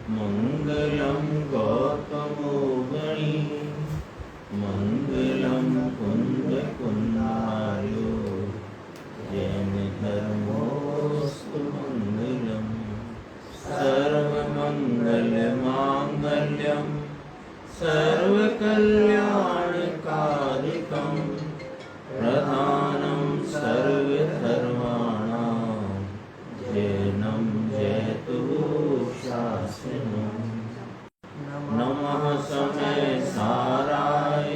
मंगलम गौतमोगणी मंगलम कुंद कुंडायो जैन धर्मोस्तु मंगलम सर्वमंगल मांगल्यम सर्वकल्याणकारिकम प्रधानम सर्वधर्माणां जैनं जयतु शासनम्। नमः समय साराय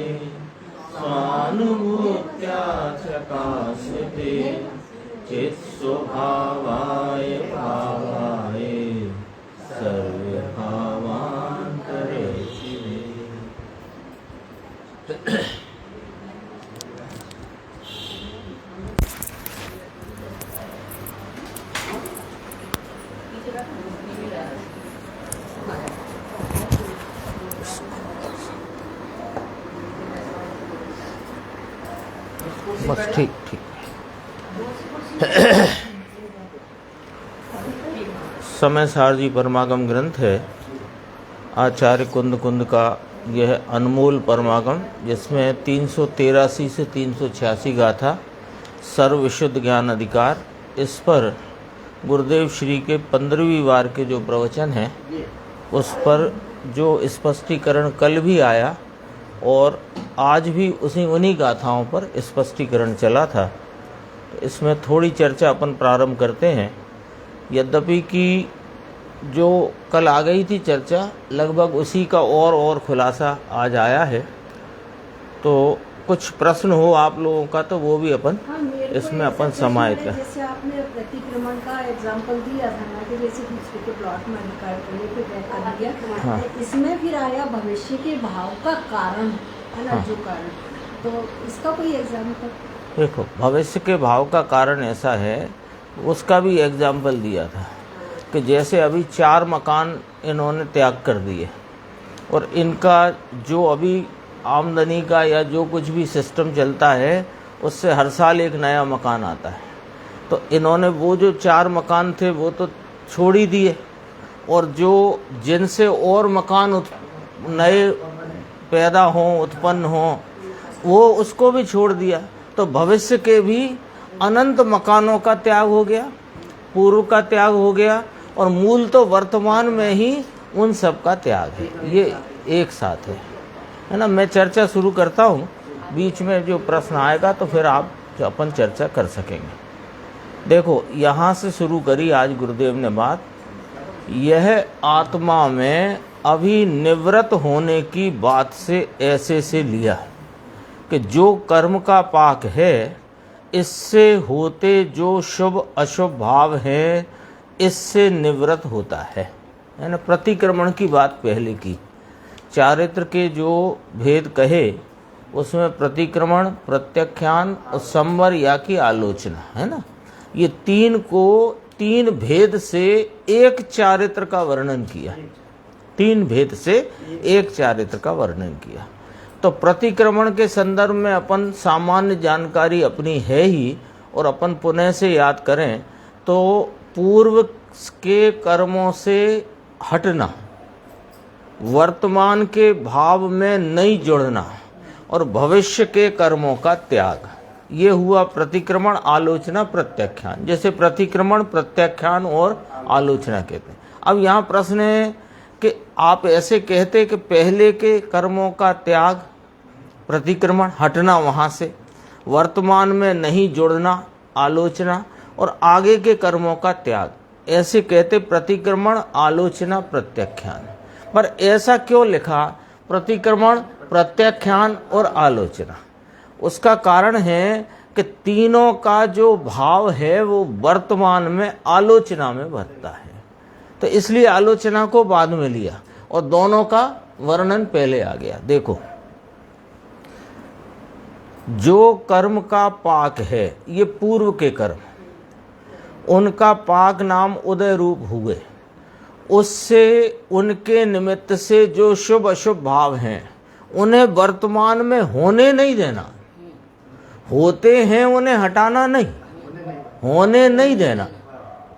स्वानुभूत्या चकाशते चित्स्वभावाय भावाय सर्वभावान्तरे शिवे। बस ठीक ठीक। समय सार जी परमागम ग्रंथ है आचार्य कुंद कुंद का यह अनमोल परमागम, जिसमें 383 से 386 गाथा सर्व विशुद्ध ज्ञान अधिकार। इस पर गुरुदेव श्री के 15वीं वार के जो प्रवचन हैं उस पर जो स्पष्टीकरण कल भी आया और आज भी उन्हीं गाथाओं पर स्पष्टीकरण चला था। तो इसमें थोड़ी चर्चा अपन प्रारंभ करते हैं। यद्यपि कि जो कल आ गई थी चर्चा, लगभग उसी का और खुलासा आज आया है। तो कुछ प्रश्न हो आप लोगों का तो वो भी अपन इसमें अपन समाहित है। जैसे आपने प्रतिक्रमण का एग्जांपल दिया था ना कि जैसे दूसरे के प्लॉट में अधिकार करने पे बैक कर दिया। हाँ। इसमें फिर आया भविष्य के भाव का कारण है ना। हाँ। जो कारण, तो इसका कोई एग्जांपल देखो, भविष्य के भाव का कारण ऐसा है, उसका भी एग्जाम्पल दिया था कि जैसे अभी 4 मकान इन्होंने त्याग कर दिए और इनका जो अभी आमदनी का या जो कुछ भी सिस्टम चलता है उससे हर साल एक नया मकान आता है। तो इन्होंने वो जो 4 मकान थे वो तो छोड़ ही दिए, और जो जिनसे और मकान नए पैदा हों, उत्पन्न हों, वो उसको भी छोड़ दिया। तो भविष्य के भी अनंत मकानों का त्याग हो गया, पूर्व का त्याग हो गया, और मूल तो वर्तमान में ही उन सब का त्याग है। ये एक साथ है ना। मैं चर्चा शुरू करता हूँ, बीच में जो प्रश्न आएगा तो फिर आप अपन चर्चा कर सकेंगे। देखो, यहाँ से शुरू करी आज गुरुदेव ने बात। यह आत्मा में अभी निवृत्त होने की बात से ऐसे से लिया कि जो कर्म का पाक है, इससे होते जो शुभ अशुभ भाव है, इससे निवृत्त होता है ना। प्रतिक्रमण की बात पहले की, चारित्र के जो भेद कहे उसमें प्रतिक्रमण, प्रत्याख्यान और संवर या की आलोचना है ना। ये 3 भेद से एक चारित्र का वर्णन किया। 3 भेद से एक चारित्र का वर्णन किया। तो प्रतिक्रमण के संदर्भ में अपन सामान्य जानकारी अपनी है ही, और अपन पुनः से याद करें तो पूर्व के कर्मों से हटना, वर्तमान के भाव में नहीं जुड़ना और भविष्य के कर्मों का त्याग, ये हुआ प्रतिक्रमण, आलोचना, प्रत्याख्यान। जैसे प्रतिक्रमण, प्रत्याख्यान और आलोचना कहते हैं। अब यहाँ प्रश्न है कि आप ऐसे कहते कि पहले के कर्मों का त्याग प्रतिक्रमण, हटना वहाँ से, वर्तमान में नहीं जुड़ना आलोचना, और आगे के कर्मों का त्याग, ऐसे कहते प्रतिक्रमण, आलोचना, प्रत्याख्यान। पर ऐसा क्यों लिखा प्रतिक्रमण, प्रत्याख्यान और आलोचना? उसका कारण है कि तीनों का जो भाव है वो वर्तमान में आलोचना में बरतता है। तो इसलिए आलोचना को बाद में लिया और दोनों का वर्णन पहले आ गया। देखो, जो कर्म का पाक है, ये पूर्व के कर्म, उनका पाक नाम उदय रूप हुए। उससे उनके निमित्त से जो शुभ अशुभ भाव हैं उन्हें वर्तमान में होने नहीं देना। होते हैं उन्हें हटाना नहीं, होने नहीं देना।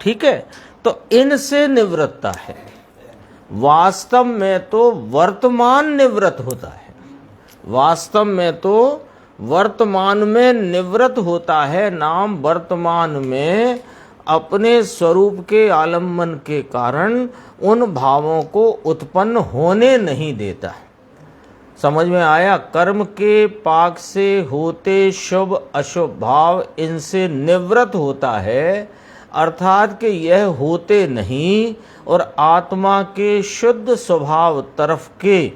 ठीक है। तो इनसे निवृत्ता है। वास्तव में तो वर्तमान निवृत्त होता है, वास्तव में तो वर्तमान में निवृत्त होता है। नाम वर्तमान में अपने स्वरूप के आलम्बन के कारण उन भावों को उत्पन्न होने नहीं देता। समझ में आया? कर्म के पाक से होते शुभ अशुभ भाव इनसे निवृत्त होता है, अर्थात कि यह होते नहीं और आत्मा के शुद्ध स्वभाव तरफ के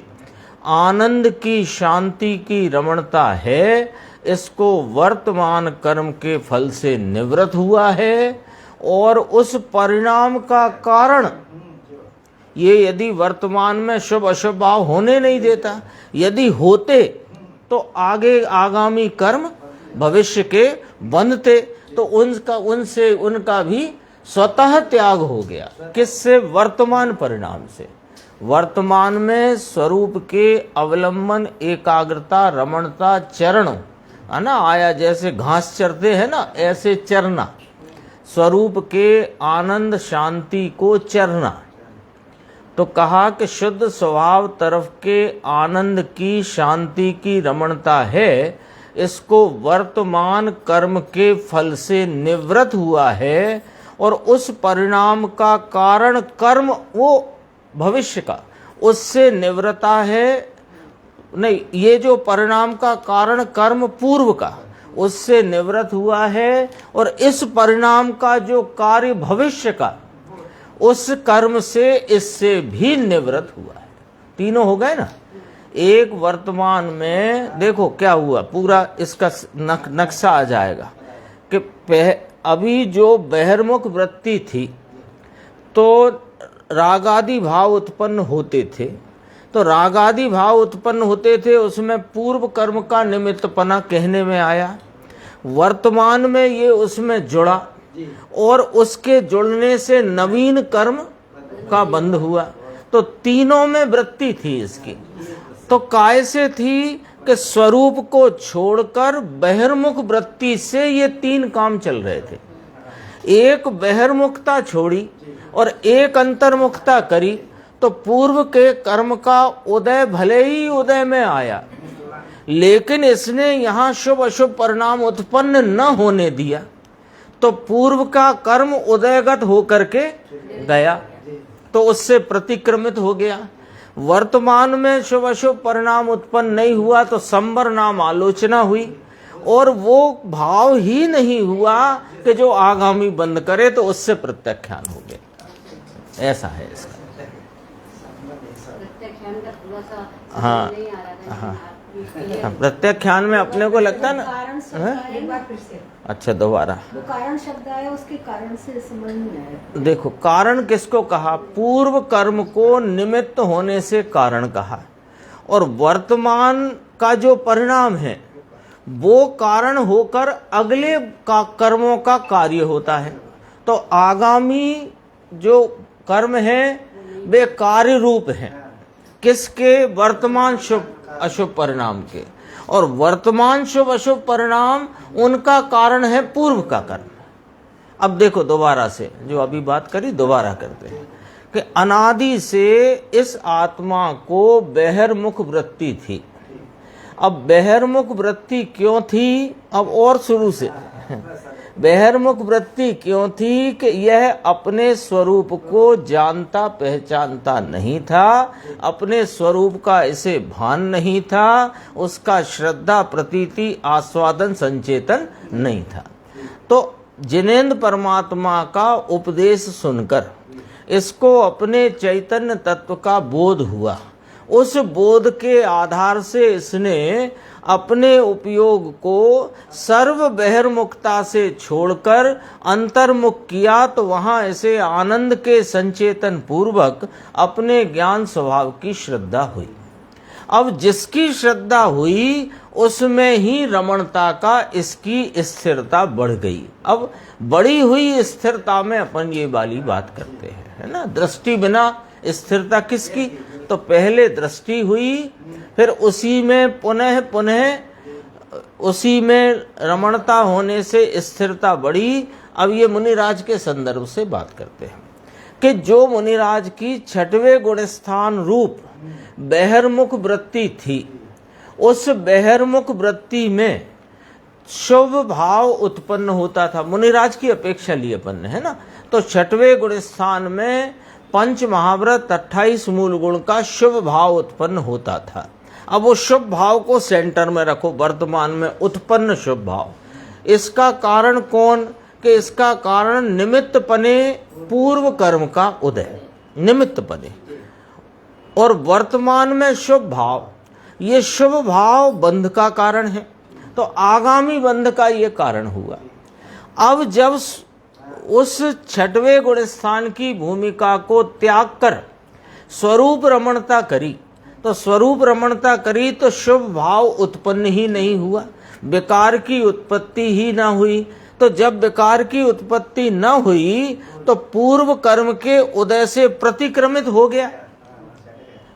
आनंद की, शांति की रमणता है। इसको वर्तमान कर्म के फल से निवृत्त हुआ है और उस परिणाम का कारण ये यदि वर्तमान में शुभ अशुभ भाव होने नहीं देता। यदि होते तो आगे आगामी कर्म भविष्य के बनते, तो उनका भी स्वतः त्याग हो गया। किससे? वर्तमान परिणाम से। वर्तमान में स्वरूप के अवलंबन, एकाग्रता, रमणता, चरण है ना, आया जैसे घास चरते हैं ना, ऐसे चरना, स्वरूप के आनंद शांति को चरना। तो कहा कि शुद्ध स्वभाव तरफ के आनंद की, शांति की रमणता है, इसको वर्तमान कर्म के फल से निवृत्त हुआ है और उस परिणाम का कारण कर्म वो भविष्य का, उससे निवृत्ता है। नहीं, ये जो परिणाम का कारण कर्म पूर्व का, उससे निवृत्त हुआ है और इस परिणाम का जो कार्य भविष्य का, उस कर्म से इससे भी निवृत्त हुआ है। तीनों हो गए ना। एक वर्तमान में देखो क्या हुआ, पूरा इसका नक्शा आ जाएगा कि अभी जो बहिर्मुख वृत्ति थी तो रागादि भाव उत्पन्न होते थे, तो रागादि भाव उत्पन्न होते थे, उसमें पूर्व कर्म का निमित्तपना कहने में आया। वर्तमान में ये उसमें जुड़ा और उसके जुड़ने से नवीन कर्म का बंध हुआ। तो तीनों में वृत्ति थी इसकी। तो काय से थी कि स्वरूप को छोड़कर बहिर्मुख वृत्ति से ये तीन काम चल रहे थे। एक बहिर्मुखता छोड़ी और एक अंतर्मुखता करी, तो पूर्व के कर्म का उदय भले ही उदय में आया, लेकिन इसने यहाँ शुभ अशुभ परिणाम उत्पन्न न होने दिया। तो पूर्व का कर्म उदयगत होकर के गया, तो उससे प्रतिक्रमित हो गया। वर्तमान में शुभ अशुभ परिणाम उत्पन्न नहीं हुआ, तो संवर नाम आलोचना हुई और वो भाव ही नहीं हुआ कि जो आगामी बंद करे, तो उससे प्रत्याख्यान हो गया। ऐसा है इसका। हाँ हाँ, प्रत्याख्यान में अपने को लगता है ना। अच्छा, दोबारा कारण शब्द आया, उसके कारण से समझ नहीं आया। देखो, कारण किसको कहा? पूर्व कर्म को निमित्त होने से कारण कहा, और वर्तमान का जो परिणाम है वो कारण होकर अगले का कर्मों का कार्य होता है। तो आगामी जो कर्म है वे कार्य रूप हैं किसके? वर्तमान शुभ अशुभ परिणाम के। और वर्तमान शुभ अशुभ परिणाम उनका कारण है पूर्व का कर्म। अब देखो दोबारा से जो अभी बात करी दोबारा करते हैं कि अनादि से इस आत्मा को बहिर्मुख वृत्ति थी। अब बहिर्मुख वृत्ति क्यों थी? अब और शुरू से बहिर्मुख वृत्ति क्यों थी कि यह अपने स्वरूप को जानता पहचानता नहीं था, अपने स्वरूप का इसे भान नहीं था, उसका श्रद्धा प्रतीति आस्वादन संचेतन नहीं था। तो जिनेंद्र परमात्मा का उपदेश सुनकर इसको अपने चैतन्य तत्व का बोध हुआ। उस बोध के आधार से इसने अपने उपयोग को सर्व बहिर्मुखता से छोड़कर अंतर्मुख किया, तो वहां इसे आनंद के संचेतन पूर्वक अपने ज्ञान स्वभाव की श्रद्धा हुई। अब जिसकी श्रद्धा हुई उसमें ही रमणता का इसकी स्थिरता बढ़ गई। अब बढ़ी हुई स्थिरता में अपन ये वाली बात करते हैं, है ना। दृष्टि बिना स्थिरता किसकी? तो पहले दृष्टि हुई, फिर उसी में पुनः उसी में रमणता होने से स्थिरता बढ़ी। अब ये मुनिराज के संदर्भ से बात करते हैं। कि जो मुनिराज की छठवें गुण स्थान रूप बहिर्मुख वृत्ति थी, उस बहिर्मुख वृत्ति में शुभ भाव उत्पन्न होता था। मुनिराज की अपेक्षा लिए अपन ने, है ना। तो छठवें गुण स्थान में पंच महाव्रत 28 मूल गुण का शुभ भाव उत्पन्न होता था। अब वो शुभ भाव को सेंटर में रखो, वर्तमान में उत्पन्न शुभ भाव। इसका कारण कौन? कि इसका कारण निमित्त पने पूर्व कर्म का उदय, निमित्त पने। और वर्तमान में शुभ भाव, ये शुभ भाव बंध का कारण है, तो आगामी बंध का ये कारण हुआ। अब जब उस छठवें गुण स्थान की भूमिका को त्याग कर स्वरूप रमणता करी, तो स्वरूप रमणता करी तो शुभ भाव उत्पन्न ही नहीं हुआ, विकार की उत्पत्ति ही ना हुई। तो जब विकार की उत्पत्ति न हुई तो पूर्व कर्म के उदय से प्रतिक्रमित हो गया,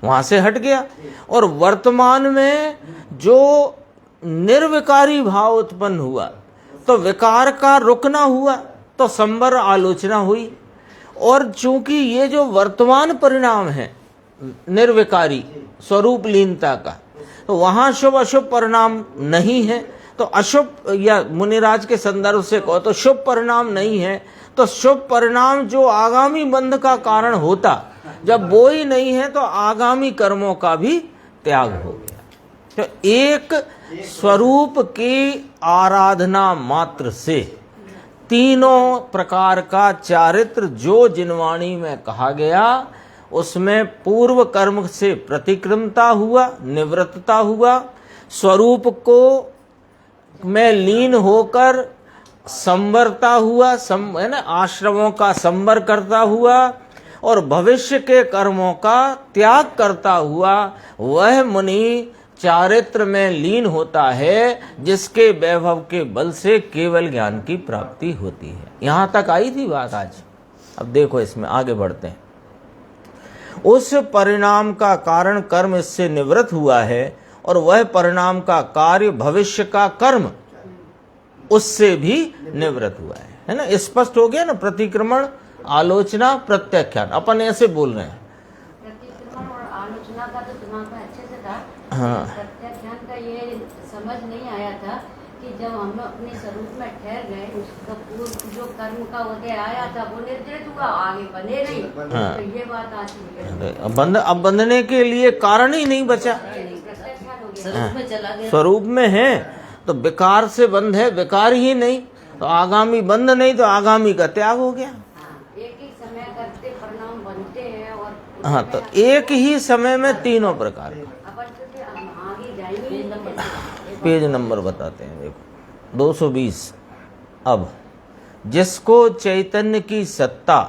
वहां से हट गया। और वर्तमान में जो निर्विकारी भाव उत्पन्न हुआ, तो विकार का रुकना हुआ, तो संवर आलोचना हुई। और चूंकि ये जो वर्तमान परिणाम है निर्विकारी स्वरूप लीनता का, तो वहां शुभ अशुभ परिणाम नहीं है। तो अशुभ, या मुनिराज के संदर्भ से कहो तो शुभ परिणाम नहीं है, तो शुभ परिणाम जो आगामी बंध का कारण होता, जब वो ही नहीं है तो आगामी कर्मों का भी त्याग हो गया। तो एक स्वरूप की आराधना मात्र से तीनों प्रकार का चारित्र जो जिनवाणी में कहा गया, उसमें पूर्व कर्म से प्रतिक्रमता हुआ, निवृत्तता हुआ, स्वरूप को में लीन होकर संवरता हुआ, है ना, आश्रमों का संवर करता हुआ, और भविष्य के कर्मों का त्याग करता हुआ वह मुनि चारित्र में लीन होता है, जिसके वैभव के बल से केवल ज्ञान की प्राप्ति होती है। यहां तक आई थी बात आज। अब देखो इसमें आगे बढ़ते हैं। उस परिणाम का कारण कर्म इससे निवृत्त हुआ है, और वह परिणाम का कार्य भविष्य का कर्म उससे भी निवृत्त हुआ है ना। स्पष्ट हो गया ना। प्रतिक्रमण, आलोचना, प्रत्याख्यान, अपन ऐसे बोल रहे हैं। प्रतिक्रमण और आलोचना का तो दिमाग में अच्छे से था। हाँ। प्रत्याख्यान का ये समझ नहीं आया था कि जब हम अपने स्वरूप में ठहर गए, उसका पूर्व जो कर्म का उदय आया था वो निर्दिष्ट हुआ, आगे बने नहीं। हाँ। तो ये बात आती है। अब बंधने के लिए कारण ही नहीं बचा। प्रत्याख्यान हो गया। स्वरूप में चला गया। स्वरूप में है तो विकार से बंध है, विकार ही नहीं तो आगामी बंध नहीं, तो आगामी का त्याग हो गया। एक ही समय करते परिणाम बनते हैं। और हाँ, तो एक ही समय में तीनों प्रकार का। अपन तो आगे जाएंगे। पेज नंबर बताते हैं, देखो 220। अब जिसको चैतन्य की सत्ता,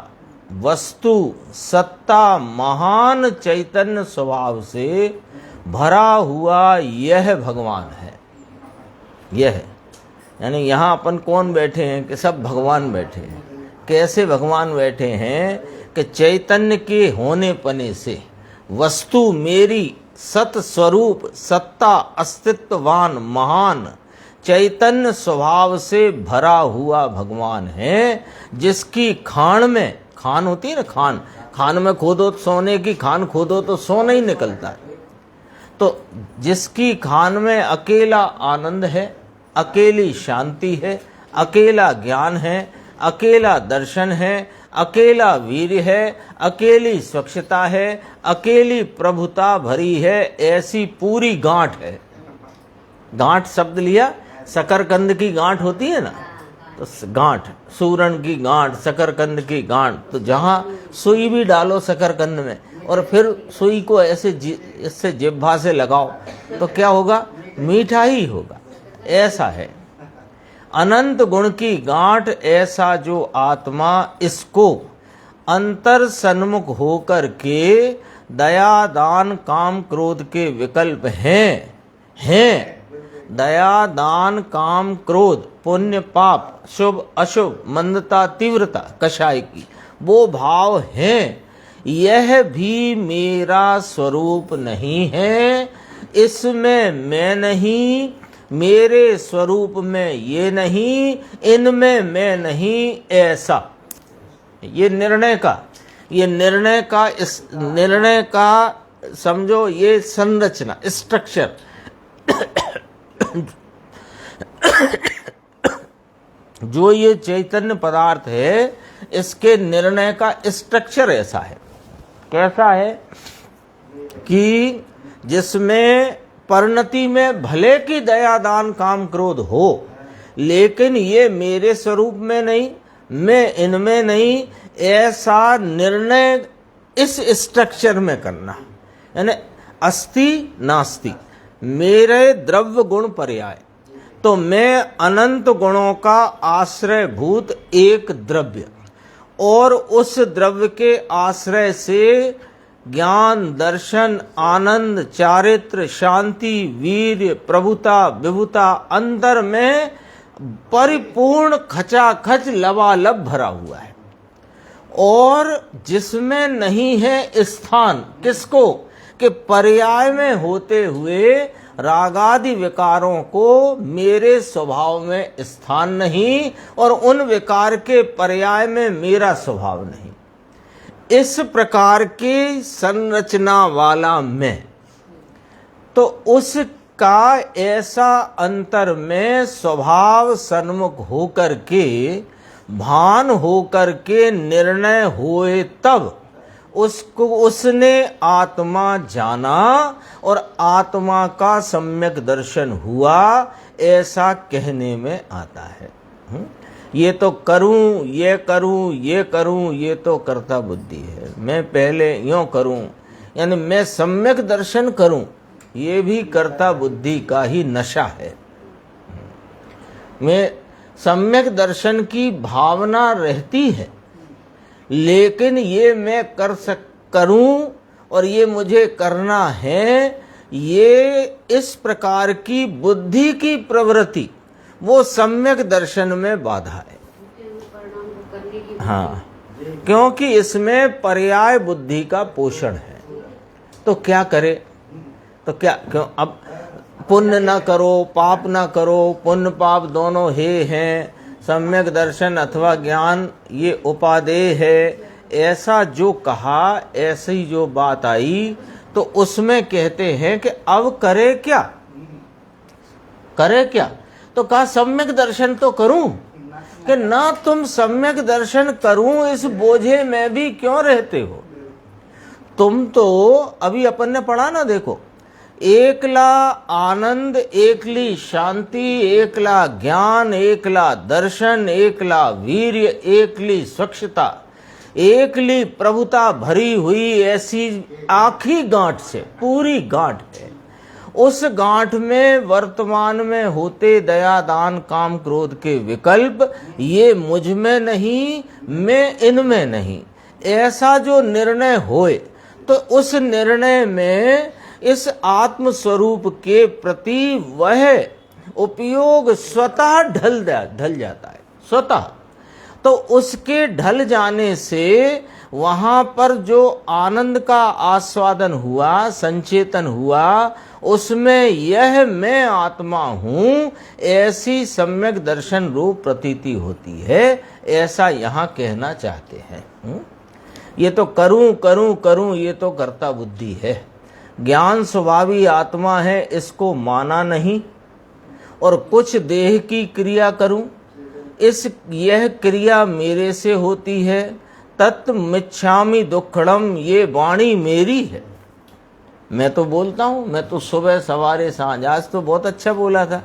वस्तु सत्ता महान चैतन्य स्वभाव से भरा हुआ यह भगवान है। यह यानी यहाँ अपन कौन बैठे हैं? कि सब भगवान बैठे हैं। कैसे भगवान बैठे हैं? कि चैतन्य के होने पने से वस्तु मेरी सत स्वरूप सत्ता अस्तित्ववान महान चैतन्य स्वभाव से भरा हुआ भगवान है, जिसकी खान में, खान होती है ना, खान में खोदो तो सोने की खान खोदो तो सोना ही निकलता है। तो जिसकी खान में अकेला आनंद है, अकेली शांति है, अकेला ज्ञान है, अकेला दर्शन है, अकेला वीर्य है, अकेली स्वच्छता है, अकेली प्रभुता भरी है, ऐसी पूरी गांठ है। गांठ शब्द लिया, शकरकंद की गांठ होती है ना, तो गांठ, सूरन की गांठ, शकरकंद की गांठ। तो जहां सुई भी डालो शकरकंद में और फिर सुई को ऐसे इससे जिह्वा से लगाओ तो क्या होगा? मीठा ही होगा। ऐसा है अनंत गुण की गांठ, ऐसा जो आत्मा इसको अंतर सन्मुख होकर के दया दान काम क्रोध के विकल्प हैं। दया दान काम क्रोध, पुण्य पाप, शुभ अशुभ, मंदता तीव्रता, कषाय की, वो भाव हैं। यह भी मेरा स्वरूप नहीं है, इसमें मैं नहीं, मेरे स्वरूप में ये नहीं, इनमें मैं नहीं, ऐसा ये निर्णय का, ये निर्णय का समझो, ये संरचना, स्ट्रक्चर जो ये चैतन्य पदार्थ है, इसके निर्णय का स्ट्रक्चर ऐसा है। कैसा है कि जिसमें परिणति में भले की दया दान काम क्रोध हो, लेकिन ये मेरे स्वरूप में नहीं, मैं इनमें नहीं, ऐसा निर्णय इस स्ट्रक्चर में करना। यानी अस्ति नास्ति, मेरे द्रव्य गुण पर्याय, तो मैं अनंत गुणों का आश्रयभूत एक द्रव्य, और उस द्रव्य के आश्रय से ज्ञान, दर्शन, आनंद, चारित्र, शांति, वीर्य, प्रभुता, विभुता अंदर में परिपूर्ण खचाखच लबालब भरा हुआ है। और जिसमें नहीं है स्थान, किसको, कि पर्याय में होते हुए रागादि विकारों को मेरे स्वभाव में स्थान नहीं, और उन विकार के पर्याय में मेरा स्वभाव नहीं। इस प्रकार की संरचना वाला मैं, तो उसका ऐसा अंतर में स्वभाव सन्मुख होकर के, भान होकर के निर्णय हुए, तब उसको उसने आत्मा जाना और आत्मा का सम्यक दर्शन हुआ, ऐसा कहने में आता है। ये तो करूं, ये करूं, ये करूं, ये तो कर्ता बुद्धि है। मैं पहले यूं करूं, यानी मैं सम्यक दर्शन करूं, ये भी कर्ता बुद्धि का ही नशा है। मैं सम्यक दर्शन की भावना रहती है, लेकिन ये मैं करूं और ये मुझे करना है, ये इस प्रकार की बुद्धि की प्रवृत्ति वो सम्यक दर्शन में बाधा है। हाँ, क्योंकि इसमें पर्याय बुद्धि का पोषण है। तो क्या करे, तो क्या, क्यों अब पुण्य न करो, पाप न करो, पुण्य पाप दोनों हे हैं, सम्यक दर्शन अथवा ज्ञान ये उपादेय है, ऐसा जो कहा, ऐसी जो बात आई, तो उसमें कहते हैं कि अब करे क्या, करे क्या, तो कहा सम्यक दर्शन तो करूं, कि ना तुम सम्यक दर्शन करूं इस बोझे में भी क्यों रहते हो। तुम तो अभी अपन ने पढ़ा ना, देखो, एकला आनंद, एकली शांति, एकला ज्ञान, एकला दर्शन, एकला वीर्य, एकली स्वच्छता, एकली प्रभुता भरी हुई ऐसी आखी गांठ से, पूरी गांठ है। उस गांठ में वर्तमान में होते दया दान काम क्रोध के विकल्प, ये मुझ में नहीं, मैं इनमें नहीं, ऐसा जो निर्णय होए, तो उस निर्णय में इस आत्म स्वरूप के प्रति वह उपयोग स्वतः ढल जाता है, स्वतः। तो उसके ढल जाने से वहां पर जो आनंद का आस्वादन हुआ, संचेतन हुआ, उसमें यह मैं आत्मा हूं, ऐसी सम्यक दर्शन रूप प्रतीति होती है, ऐसा यहाँ कहना चाहते हैं। ये तो करूं करूं करूं, ये तो कर्ता बुद्धि है। ज्ञान स्वभावी आत्मा है, इसको माना नहीं, और कुछ देह की क्रिया करूं, यह क्रिया मेरे से होती है। तत् मिच्छामि दुक्खड़म, ये वाणी मेरी है। मैं तो बोलता हूँ, मैं तो सुबह सवारे सांझ, आज तो बहुत अच्छा बोला था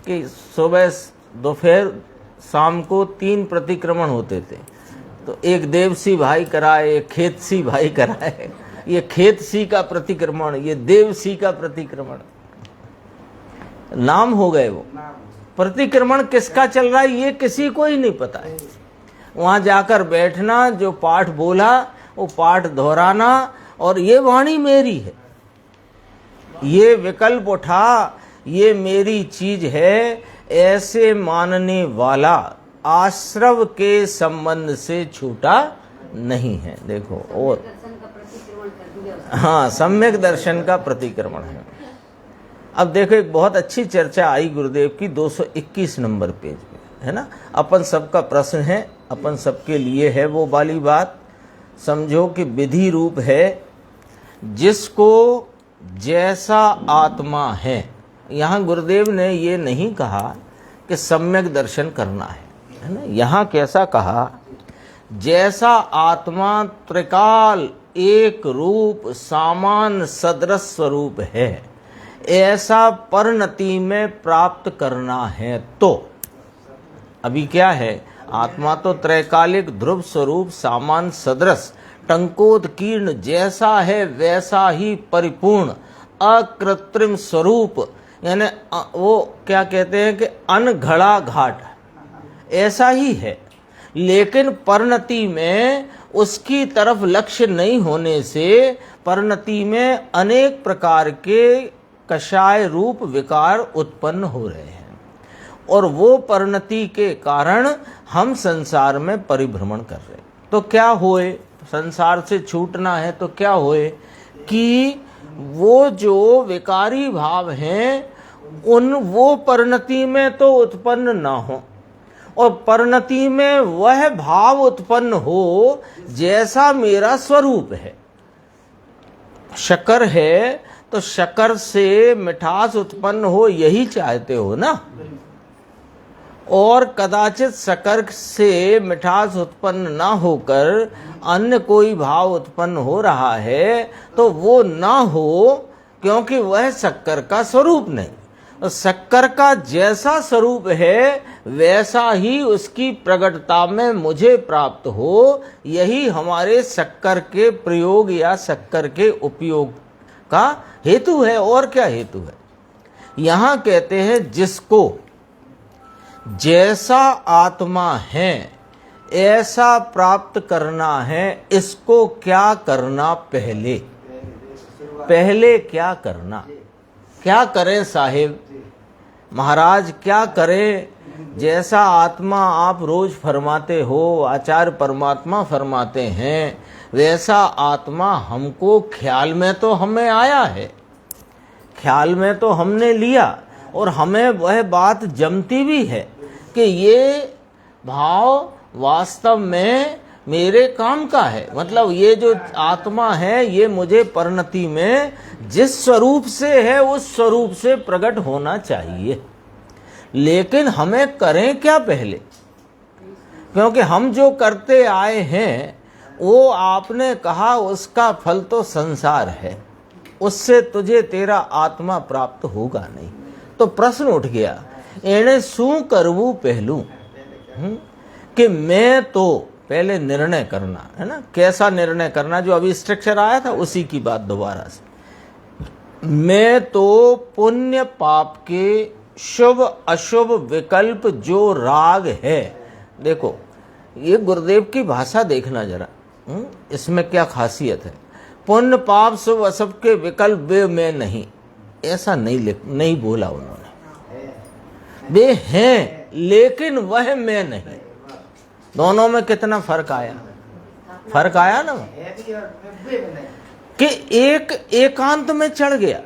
कि सुबह दोपहर शाम को 3 प्रतिक्रमण होते थे। तो एक देवसी भाई कराए, एक खेतसी भाई कराए, ये खेतसी का प्रतिक्रमण, ये देवसी का प्रतिक्रमण, नाम हो गए वो। प्रतिक्रमण किसका चल रहा है ये किसी को ही नहीं पता है। वहां जाकर बैठना, जो पाठ बोला वो पाठ दोहराना, और ये वाणी मेरी है, ये विकल्प उठा, ये मेरी चीज है, ऐसे मानने वाला आश्रव के संबंध से छूटा नहीं है। देखो, और हाँ, सम्यक दर्शन का प्रतिक्रमण है। अब देखो, एक बहुत अच्छी चर्चा आई गुरुदेव की 221 नंबर पेज पे, है ना। अपन सबका प्रश्न है, अपन सबके लिए है वो वाली बात। समझो कि विधि रूप है, जिसको जैसा आत्मा है। यहाँ गुरुदेव ने ये नहीं कहा कि सम्यक दर्शन करना है ना। यहाँ कैसा कहा, जैसा आत्मा त्रिकाल एक रूप सामान सदृश स्वरूप है, ऐसा परिणति में प्राप्त करना है। तो अभी क्या है, आत्मा तो त्रैकालिक ध्रुव स्वरूप सामान सदृश टंकोत्कीर्ण जैसा है वैसा ही परिपूर्ण अकृत्रिम स्वरूप, यानी वो क्या कहते हैं कि अनघड़ा घाट ऐसा ही है, लेकिन परिणति में उसकी तरफ लक्ष्य नहीं होने से परिणति में अनेक प्रकार के कषाय रूप विकार उत्पन्न हो रहे हैं, और वो परिणति के कारण हम संसार में परिभ्रमण कर रहे हैं। तो क्या होए, संसार से छूटना है तो क्या होए कि वो जो विकारी भाव हैं वो परिणति में तो उत्पन्न ना हो, और परिणति में वह भाव उत्पन्न हो जैसा मेरा स्वरूप है। शक्कर है तो शक्कर से मिठास उत्पन्न हो, यही चाहते हो ना। और कदाचित शक्कर से मिठास उत्पन्न ना होकर अन्य कोई भाव उत्पन्न हो रहा है तो वो ना हो, क्योंकि वह शक्कर का स्वरूप नहीं। तो शक्कर का जैसा स्वरूप है वैसा ही उसकी प्रकटता में मुझे प्राप्त हो, यही हमारे शक्कर के प्रयोग या शक्कर के उपयोग का हेतु है। और क्या हेतु है, यहाँ कहते हैं जिसको जैसा आत्मा है ऐसा प्राप्त करना है, इसको क्या करना, पहले क्या करना, क्या करें साहिब महाराज, क्या करें। जैसा आत्मा आप रोज फरमाते हो, आचार्य परमात्मा फरमाते हैं, वैसा आत्मा हमको ख्याल में तो हमें आया है, ख्याल में तो हमने लिया, और हमें वह बात जमती भी है कि ये भाव वास्तव में मेरे काम का है। मतलब ये जो आत्मा है ये मुझे परिणति में जिस स्वरूप से है उस स्वरूप से प्रकट होना चाहिए, लेकिन हमें करें क्या पहले, क्योंकि हम जो करते आए हैं वो आपने कहा उसका फल तो संसार है, उससे तुझे तेरा आत्मा प्राप्त होगा नहीं। तो प्रश्न उठ गया, एने शू करवू पहलू, कि मैं तो पहले निर्णय करना है ना। कैसा निर्णय करना, जो अभी स्ट्रक्चर आया था उसी की बात दोबारा से। मैं तो पुण्य पाप के शुभ अशुभ विकल्प जो राग है, देखो ये गुरुदेव की भाषा देखना जरा, इसमें क्या खासियत है। पुण्य पाप शुभ अशुभ के विकल्प वे मैं नहीं, ऐसा नहीं बोला उन्होंने। वे हैं लेकिन वह मैं नहीं। दोनों में कितना फर्क आया, फर्क आया ना, कि एक एकांत में चढ़ गया,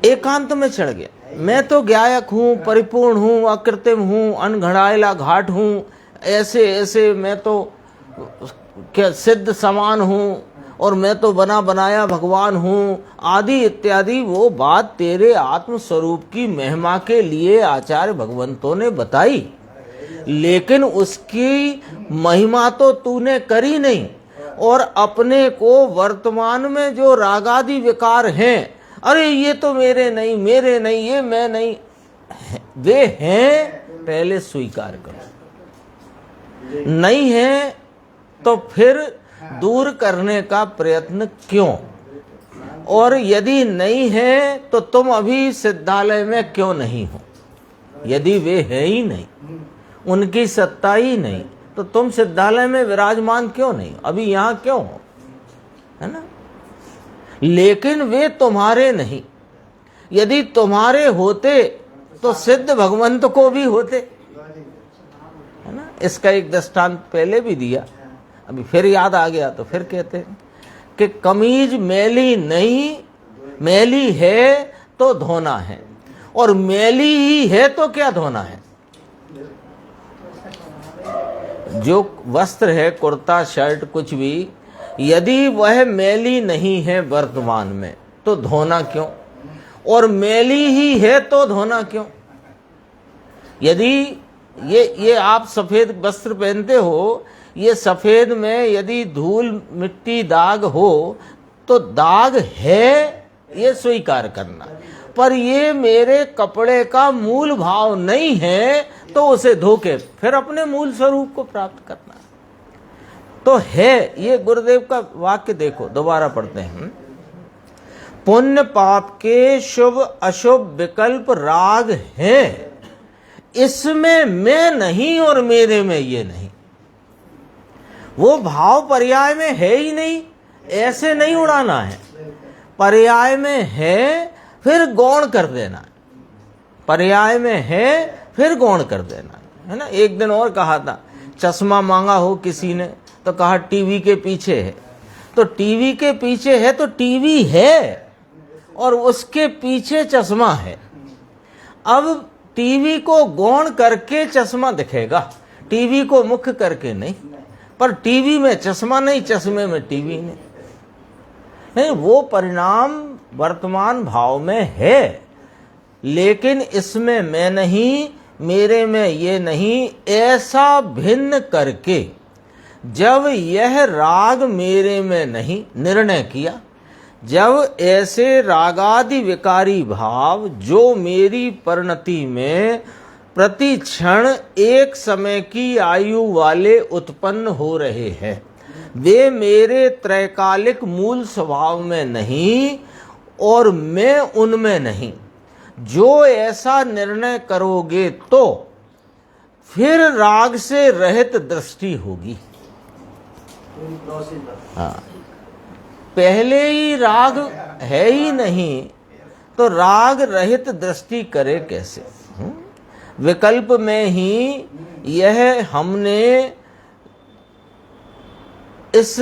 एकांत में चढ़ गया। मैं तो ज्ञायक हूँ, परिपूर्ण हूँ, अकृत्रिम हूँ, अनघड़ायला घाट हूँ, ऐसे ऐसे मैं तो क्या सिद्ध समान हूँ, और मैं तो बना बनाया भगवान हूँ आदि इत्यादि। वो बात तेरे आत्म स्वरूप की महिमा के लिए आचार्य भगवंतों ने बताई, लेकिन उसकी महिमा तो तूने करी नहीं, और अपने को वर्तमान में जो रागादि विकार हैं, अरे ये तो मेरे नहीं, मेरे नहीं, ये मैं नहीं, वे हैं पहले स्वीकार करो। नहीं है तो फिर दूर करने का प्रयत्न क्यों, और यदि नहीं है तो तुम अभी सिद्धालय में क्यों नहीं हो। यदि वे है ही नहीं, उनकी सत्ता ही नहीं, तो तुम सिद्धालय में विराजमान क्यों नहीं, अभी यहाँ क्यों हो, है ना। लेकिन वे तुम्हारे नहीं, यदि तुम्हारे होते तो सिद्ध भगवंत को भी होते, है ना। इसका एक दृष्टांत पहले भी दिया, अभी फिर याद आ गया तो फिर कहते हैं कि कमीज मैली नहीं, मैली है तो धोना है, और मैली ही है तो क्या धोना है। जो वस्त्र है, कुर्ता शर्ट कुछ भी, यदि वह मैली नहीं है वर्तमान में तो धोना क्यों, और मैली ही है तो धोना क्यों। यदि ये आप सफेद वस्त्र पहनते हो, ये सफेद में यदि धूल मिट्टी दाग हो तो दाग है ये स्वीकार करना, पर ये मेरे कपड़े का मूल भाव नहीं है तो उसे धो के फिर अपने मूल स्वरूप को प्राप्त करना तो है। ये गुरुदेव का वाक्य देखो, दोबारा पढ़ते हैं। पुण्य पाप के शुभ अशुभ विकल्प राग हैं, इसमें मैं नहीं और मेरे में ये नहीं। वो भाव पर्याय में है ही नहीं, ऐसे नहीं उड़ाना है। पर्याय में है फिर गौण कर देना, पर्याय में है फिर गौण कर देना, है ना। एक दिन और कहा था, चश्मा मांगा हो किसी ने तो कहा टीवी के पीछे है, तो टीवी के पीछे है तो टीवी है और उसके पीछे चश्मा है। अब टीवी को गौण करके चश्मा दिखेगा, टीवी को मुख्य करके नहीं। पर टीवी में चश्मा नहीं, चश्मे में टीवी नहीं। वो परिणाम वर्तमान भाव में है, लेकिन इसमें मैं नहीं, मेरे में ये नहीं, ऐसा भिन्न करके जब यह राग मेरे में नहीं निर्णय किया, जब ऐसे रागादि विकारी भाव जो मेरी परिणति में प्रति क्षण एक समय की आयु वाले उत्पन्न हो रहे हैं, वे मेरे त्रैकालिक मूल स्वभाव में नहीं और मैं उनमें नहीं, जो ऐसा निर्णय करोगे तो फिर राग से रहित दृष्टि होगी। हाँ, पहले ही राग है ही नहीं तो राग रहित दृष्टि करे कैसे। विकल्प में ही यह हमने इस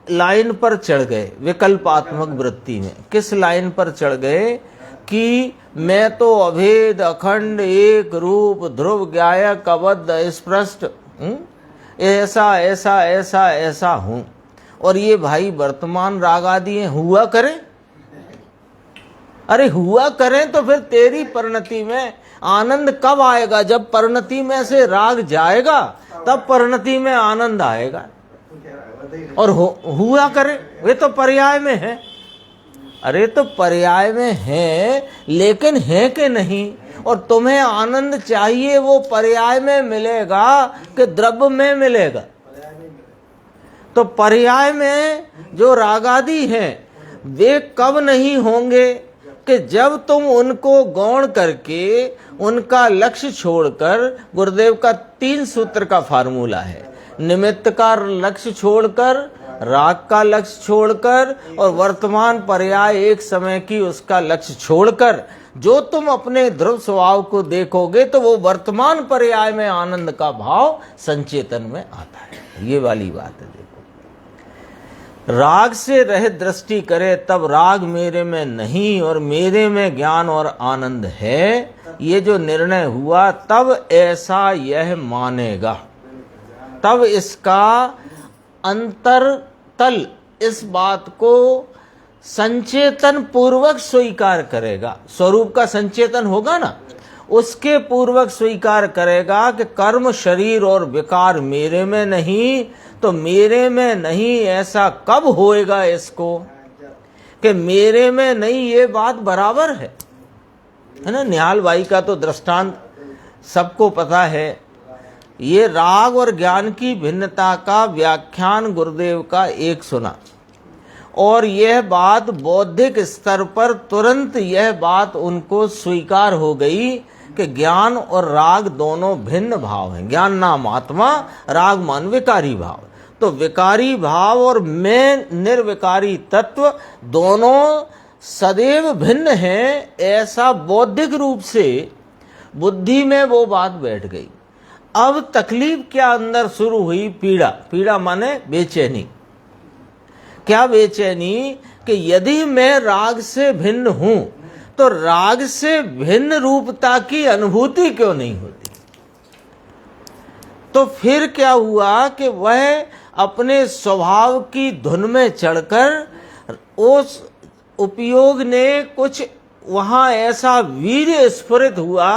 लाइन पर चढ़ गए, विकल्पात्मक वृत्ति में। किस लाइन पर चढ़ गए कि मैं तो अभेद अखंड एक रूप ध्रुव गायक अबद्ध स्पष्ट ऐसा ऐसा ऐसा ऐसा हूं, और ये भाई वर्तमान राग आदि हैं, हुआ करें। अरे हुआ करें तो फिर तेरी परिणति में आनंद कब आएगा? जब परिणति में से राग जाएगा तब परिणति में आनंद आएगा। और हुआ करे, वे तो पर्याय में है। अरे तो पर्याय में है, लेकिन है कि नहीं? और तुम्हें आनंद चाहिए वो पर्याय में मिलेगा कि द्रव्य में मिलेगा? तो पर्याय में जो रागादि हैं वे कब नहीं होंगे कि जब तुम उनको गौण करके उनका लक्ष्य छोड़कर, गुरुदेव का 3 सूत्र का फार्मूला है, निमित्त का लक्ष्य छोड़कर, राग का लक्ष्य छोड़कर और वर्तमान पर्याय एक समय की उसका लक्ष्य छोड़कर जो तुम अपने ध्रुव स्वभाव को देखोगे तो वो वर्तमान पर्याय में आनंद का भाव संचेतन में आता है। ये वाली बात है। देखो, राग से रहित दृष्टि करे तब राग मेरे में नहीं और मेरे में ज्ञान और आनंद है, ये जो निर्णय हुआ तब ऐसा यह मानेगा, तब इसका अंतरतल इस बात को संचेतन पूर्वक स्वीकार करेगा। स्वरूप का संचेतन होगा ना, उसके पूर्वक स्वीकार करेगा कि कर्म शरीर और विकार मेरे में नहीं, तो मेरे में नहीं ऐसा कब होएगा इसको कि मेरे में नहीं, ये बात बराबर है ना। निहाल भाई का तो दृष्टांत सबको पता है। ये राग और ज्ञान की भिन्नता का व्याख्यान गुरुदेव का एक सुना और यह बात बौद्धिक स्तर पर तुरंत यह बात उनको स्वीकार हो गई कि ज्ञान और राग दोनों भिन्न भाव हैं। ज्ञान नाम आत्मा, राग मान विकारी भाव। तो विकारी भाव और मैं निर्विकारी तत्व दोनों सदैव भिन्न हैं, ऐसा बौद्धिक रूप से बुद्धि में वो बात बैठ गई। अब तकलीफ क्या अंदर शुरू हुई? पीड़ा। पीड़ा माने बेचैनी। क्या बेचैनी? कि यदि मैं राग से भिन्न हूं तो राग से भिन्न रूपता की अनुभूति क्यों नहीं होती? तो फिर क्या हुआ कि वह अपने स्वभाव की धुन में चढ़कर उस उपयोग ने कुछ वहां ऐसा वीर्य स्फुरित हुआ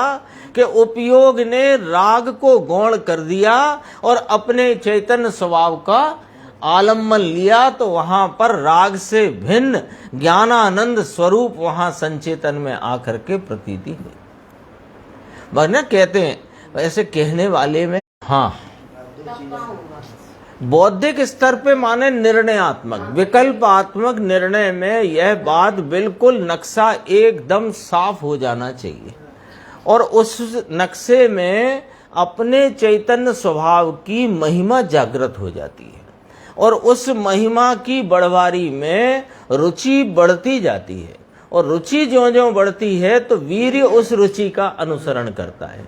कि उपयोग ने राग को गौण कर दिया और अपने चैतन्य स्वभाव का आलम्बन लिया। तो वहां पर राग से भिन्न ज्ञानानंद स्वरूप वहां संचेतन में आकर के प्रतीति हुई। वरना कहते हैं वैसे कहने वाले में, हाँ, बौद्धिक स्तर पे माने निर्णयात्मक विकल्पात्मक निर्णय में यह बात बिल्कुल नक्शा एकदम साफ हो जाना चाहिए और उस नक्शे में अपने चैतन्य स्वभाव की महिमा जागृत हो जाती है और उस महिमा की बढ़वारी में रुचि बढ़ती जाती है और रुचि ज्यों-ज्यों बढ़ती है तो वीर्य उस रुचि का अनुसरण करता है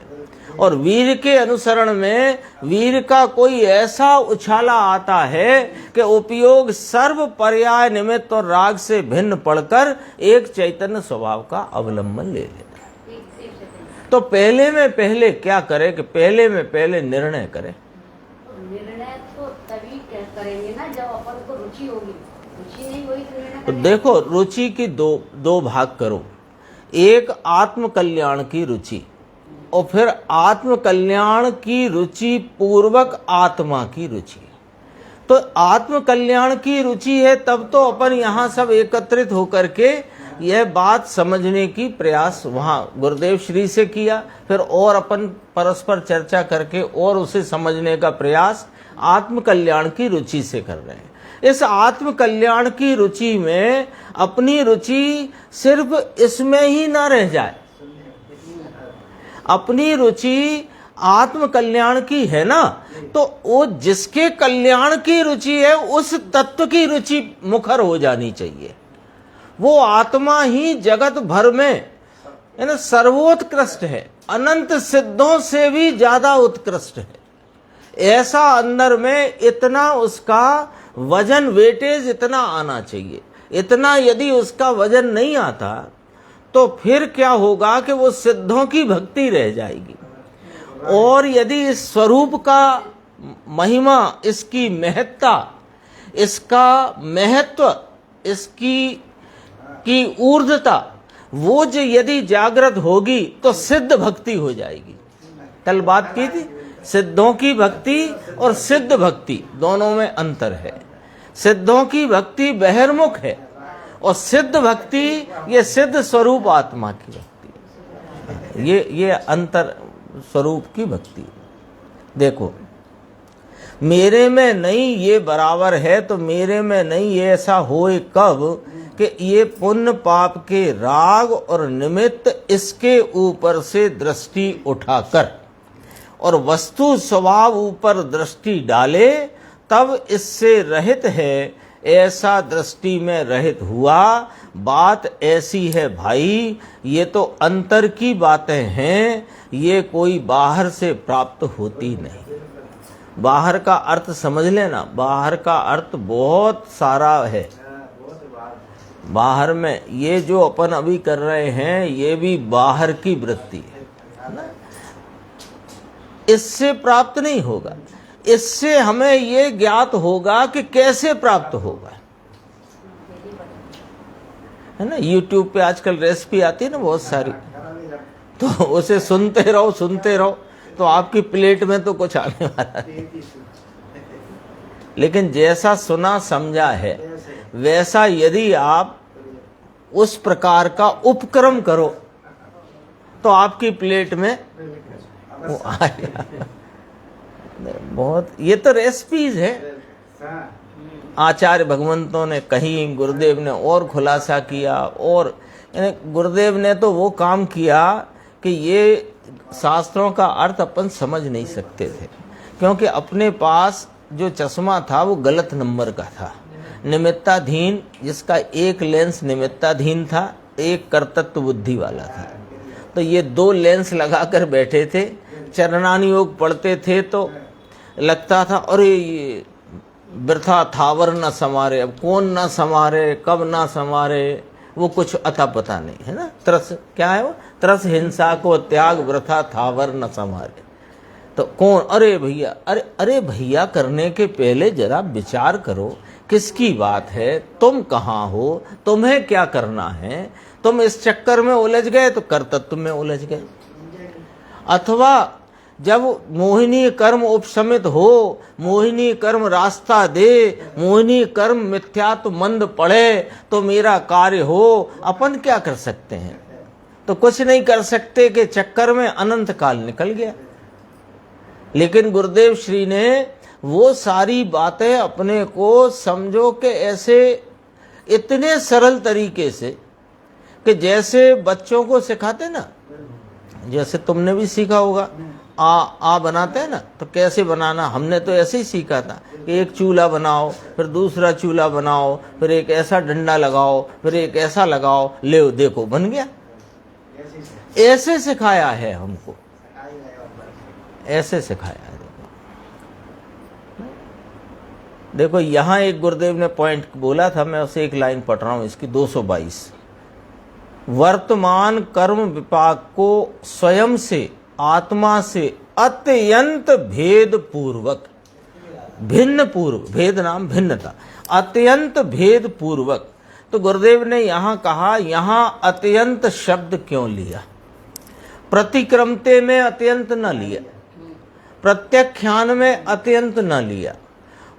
और वीर के अनुसरण में वीर का कोई ऐसा उछाला आता है कि उपयोग सर्व पर्याय निमित्त और राग से भिन्न पड़कर एक चैतन्य स्वभाव का अवलंबन ले लेता है। तो पहले में पहले क्या करे कि पहले में पहले निर्णय करे। निर्णय तो तभी करेंगे ना जब अपन को रुचि होगी, रुचि नहीं हुई तो निर्णय तो देखो रुचि की दो भाग करो, एक आत्म कल्याण की रुचि और फिर आत्म कल्याण की रुचि पूर्वक आत्मा की रुचि। तो आत्म कल्याण की रुचि है तब तो अपन यहाँ सब एकत्रित होकर के यह बात समझने की प्रयास वहाँ गुरुदेव श्री से किया, फिर और अपन परस्पर चर्चा करके और उसे समझने का प्रयास आत्म कल्याण की रुचि से कर रहे हैं। इस आत्म कल्याण की रुचि में अपनी रुचि सिर्फ इसमें ही ना रह जाए, अपनी रुचि आत्म कल्याण की है ना, तो वो जिसके कल्याण की रुचि है उस तत्व की रुचि मुखर हो जानी चाहिए। वो आत्मा ही जगत भर में सर्वोत्कृष्ट है, अनंत सिद्धों से भी ज्यादा उत्कृष्ट है। ऐसा अंदर में इतना उसका वजन वेटेज इतना आना चाहिए। इतना यदि उसका वजन नहीं आता तो फिर क्या होगा कि वो सिद्धों की भक्ति रह जाएगी। और यदि इस स्वरूप का महिमा, इसकी महत्ता, इसका महत्व, की ऊर्ध्वता वो जो यदि जागृत होगी तो सिद्ध भक्ति हो जाएगी। कल बात की थी, सिद्धों की भक्ति और सिद्ध भक्ति दोनों में अंतर है। सिद्धों की भक्ति बहिर्मुख है और सिद्ध भक्ति ये सिद्ध स्वरूप आत्मा की भक्ति है। ये अंतर स्वरूप की भक्ति। देखो मेरे में नहीं ये बराबर है तो मेरे में नहीं ये ऐसा होए कब कि ये पुण्य पाप के राग और निमित्त इसके ऊपर से दृष्टि उठाकर और वस्तु स्वभाव ऊपर दृष्टि डाले तब इससे रहित है, ऐसा दृष्टि में रहित हुआ। बात ऐसी है भाई, ये तो अंतर की बातें हैं, ये कोई बाहर से प्राप्त होती नहीं। बाहर का अर्थ समझ लेना, बाहर का अर्थ बहुत सारा है। बाहर में ये जो अपन अभी कर रहे हैं ये भी बाहर की वृत्ति है ना, इससे प्राप्त नहीं होगा। इससे हमें ये ज्ञात होगा कि कैसे प्राप्त होगा, है ना। YouTube पे आजकल रेसिपी आती है ना बहुत सारी, तो उसे सुनते रहो तो आपकी प्लेट में तो कुछ आने वाला नहीं। लेकिन जैसा सुना समझा है वैसा यदि आप उस प्रकार का उपक्रम करो तो आपकी प्लेट में वो आएगा। बहुत ये तो रेसिपीज है। आचार्य भगवंतों ने कहीं, गुरुदेव ने और खुलासा किया, और गुरुदेव ने तो वो काम किया कि ये शास्त्रों का अर्थ अपन समझ नहीं सकते थे, क्योंकि अपने पास जो चश्मा था वो गलत नंबर का था, निमित्ताधीन, जिसका एक लेंस निमित्ताधीन था, एक कर्तृत्व बुद्धि वाला था। तो ये दो लेंस लगाकर बैठे थे, चरणानी योग पढ़ते थे तो लगता था अरे ये वृथा थावर न संवारे, अब कौन न संवारे, कब न संवारे, वो कुछ अता पता नहीं, है ना। त्रस क्या है वो, त्रस हिंसा को त्याग वृथा थावर न संवारे। तो कौन, अरे भैया, अरे भैया करने के पहले जरा विचार करो किसकी बात है, तुम कहाँ हो, तुम्हें क्या करना है। तुम इस चक्कर में उलझ गए तो कर्तृत्व में उलझ गए। अथवा जब मोहिनी कर्म उपशमित हो, मोहिनी कर्म रास्ता दे, मोहिनी कर्म मिथ्यात्व मंद पड़े तो मेरा कार्य हो, अपन क्या कर सकते हैं। तो कुछ नहीं कर सकते के चक्कर में अनंत काल निकल गया। लेकिन गुरुदेव श्री ने वो सारी बातें अपने को समझो कि ऐसे इतने सरल तरीके से कि जैसे बच्चों को सिखाते ना, जैसे तुमने भी सीखा होगा, आ बनाते हैं ना, तो कैसे बनाना, हमने तो ऐसे ही सीखा था कि एक चूल्हा बनाओ, फिर दूसरा चूल्हा बनाओ, फिर एक ऐसा डंडा लगाओ, फिर एक ऐसा लगाओ, ले देखो बन गया। ऐसे सिखाया है हमको, ऐसे सिखाया है। देखो यहाँ एक गुरुदेव ने पॉइंट बोला था, मैं उसे एक लाइन पढ़ रहा हूं इसकी, 222। वर्तमान कर्म विपाक को स्वयं से, आत्मा से अत्यंत भेद पूर्वक, भिन्न पूर्व, भेद नाम भिन्नता, अत्यंत भेद पूर्वक। तो गुरुदेव ने यहाँ कहा, यहाँ अत्यंत शब्द क्यों लिया, प्रतिक्रमते में अत्यंत न लिया, प्रत्याख्यान में अत्यंत न लिया,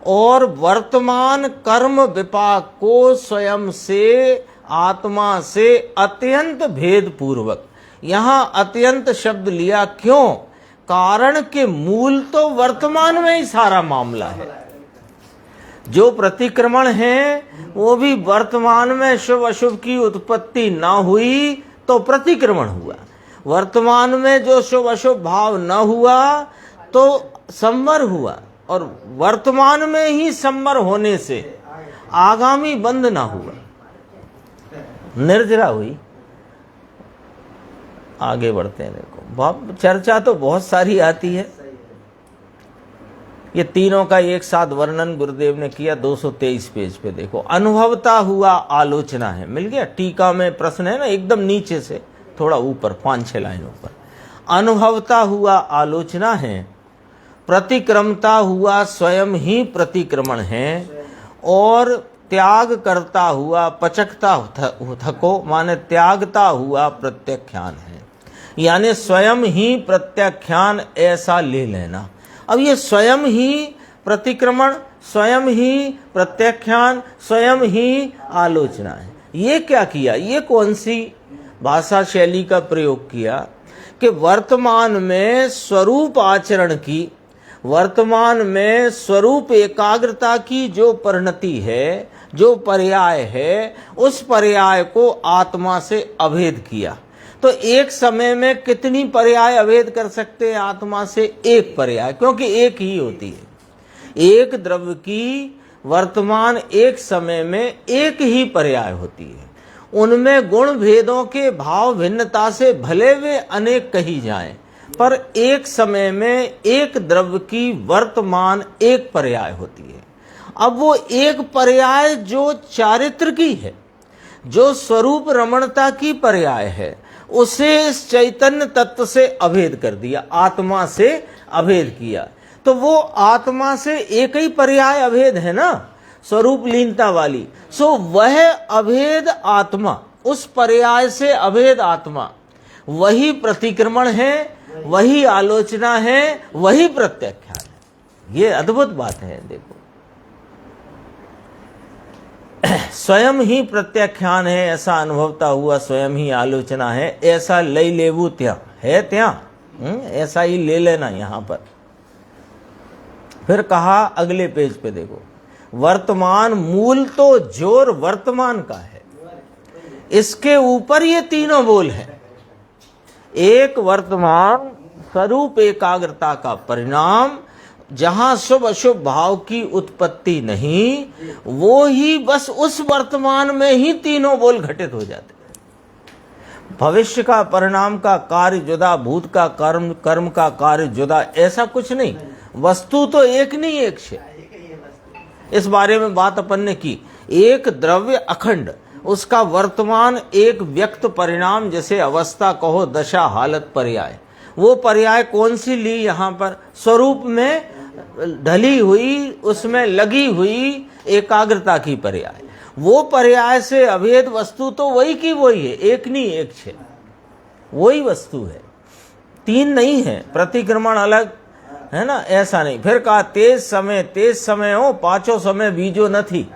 और वर्तमान कर्म विपाक को स्वयं से, आत्मा से अत्यंत भेद पूर्वक। यहाँ अत्यंत शब्द लिया क्यों, कारण के मूल तो वर्तमान में ही सारा मामला है। जो प्रतिक्रमण है वो भी वर्तमान में शुभ अशुभ की उत्पत्ति ना हुई तो प्रतिक्रमण हुआ, वर्तमान में जो शुभ अशुभ भाव न हुआ तो संवर हुआ, और वर्तमान में ही संवर होने से आगामी बंध ना हुआ, निर्जरा हुई। आगे बढ़ते हैं। देखो बहुत चर्चा तो बहुत सारी आती है, ये तीनों का एक साथ वर्णन गुरुदेव ने किया 223 पेज पे। देखो अनुभवता हुआ आलोचना है, मिल गया। टीका में प्रश्न है ना, एकदम नीचे से थोड़ा ऊपर 5-6 लाइनों पर। अनुभवता हुआ आलोचना है, प्रतिक्रमता हुआ स्वयं ही प्रतिक्रमण है, और त्याग करता हुआ, पचकता थको माने त्यागता हुआ प्रत्याख्यान है, यानी स्वयं ही प्रत्याख्यान ऐसा ले लेना। अब ये स्वयं ही प्रतिक्रमण, स्वयं ही प्रत्याख्यान, स्वयं ही आलोचना है, ये क्या किया, ये कौन सी भाषा शैली का प्रयोग किया कि वर्तमान में स्वरूप आचरण की, वर्तमान में स्वरूप एकाग्रता की जो परिणति है, जो पर्याय है, उस पर्याय को आत्मा से अभेद किया। तो एक समय में कितनी पर्याय अभेद कर सकते हैं आत्मा से? एक पर्याय, क्योंकि एक ही होती है। एक द्रव्य की वर्तमान एक समय में एक ही पर्याय होती है। उनमें गुण भेदों के भाव भिन्नता से भले वे अनेक कही जाएं, पर एक समय में एक द्रव्य की वर्तमान एक पर्याय होती है। अब वो एक पर्याय जो चारित्र की है, जो स्वरूप रमणता की पर्याय है, उसे इस चैतन्य तत्व से अभेद कर दिया, आत्मा से अभेद किया। तो वो आत्मा से एक ही पर्याय अभेद है ना, स्वरूप लीनता वाली। सो वह अभेद आत्मा, उस पर्याय से अभेद आत्मा, वही प्रतिक्रमण है, वही आलोचना है, वही प्रत्याख्यान है। ये अद्भुत बात है। देखो स्वयं ही प्रत्याख्यान है, ऐसा अनुभवता हुआ स्वयं ही आलोचना है, ऐसा लई लेवू त्या है, त्या ऐसा ही ले लेना। यहां पर फिर कहा अगले पेज पे देखो, वर्तमान मूल तो जोर वर्तमान का है, इसके ऊपर ये तीनों बोल हैं। एक वर्तमान स्वरूप एकाग्रता का परिणाम, जहां शुभ अशुभ भाव की उत्पत्ति नहीं, वो ही बस उस वर्तमान में ही तीनों बोल घटित हो जाते। भविष्य का परिणाम का कार्य जुदा, भूत का कर्म, कर्म का कार्य जुदा, ऐसा कुछ नहीं। वस्तु तो एक नहीं एक से। इस बारे में बात अपन ने की। एक द्रव्य अखंड, उसका वर्तमान एक व्यक्त परिणाम, जैसे अवस्था कहो, दशा, हालत, पर्याय, वो पर्याय कौन सी ली यहाँ पर? स्वरूप में ढली हुई, उसमें लगी हुई एकाग्रता की पर्याय। वो पर्याय से अभेद वस्तु तो वही की वही है, एक नहीं एक छे, वही वस्तु है, तीन नहीं है। प्रतिक्रमण अलग है ना, ऐसा नहीं। फिर कहा तेज समय हो, पांचों समय बीजो न थी,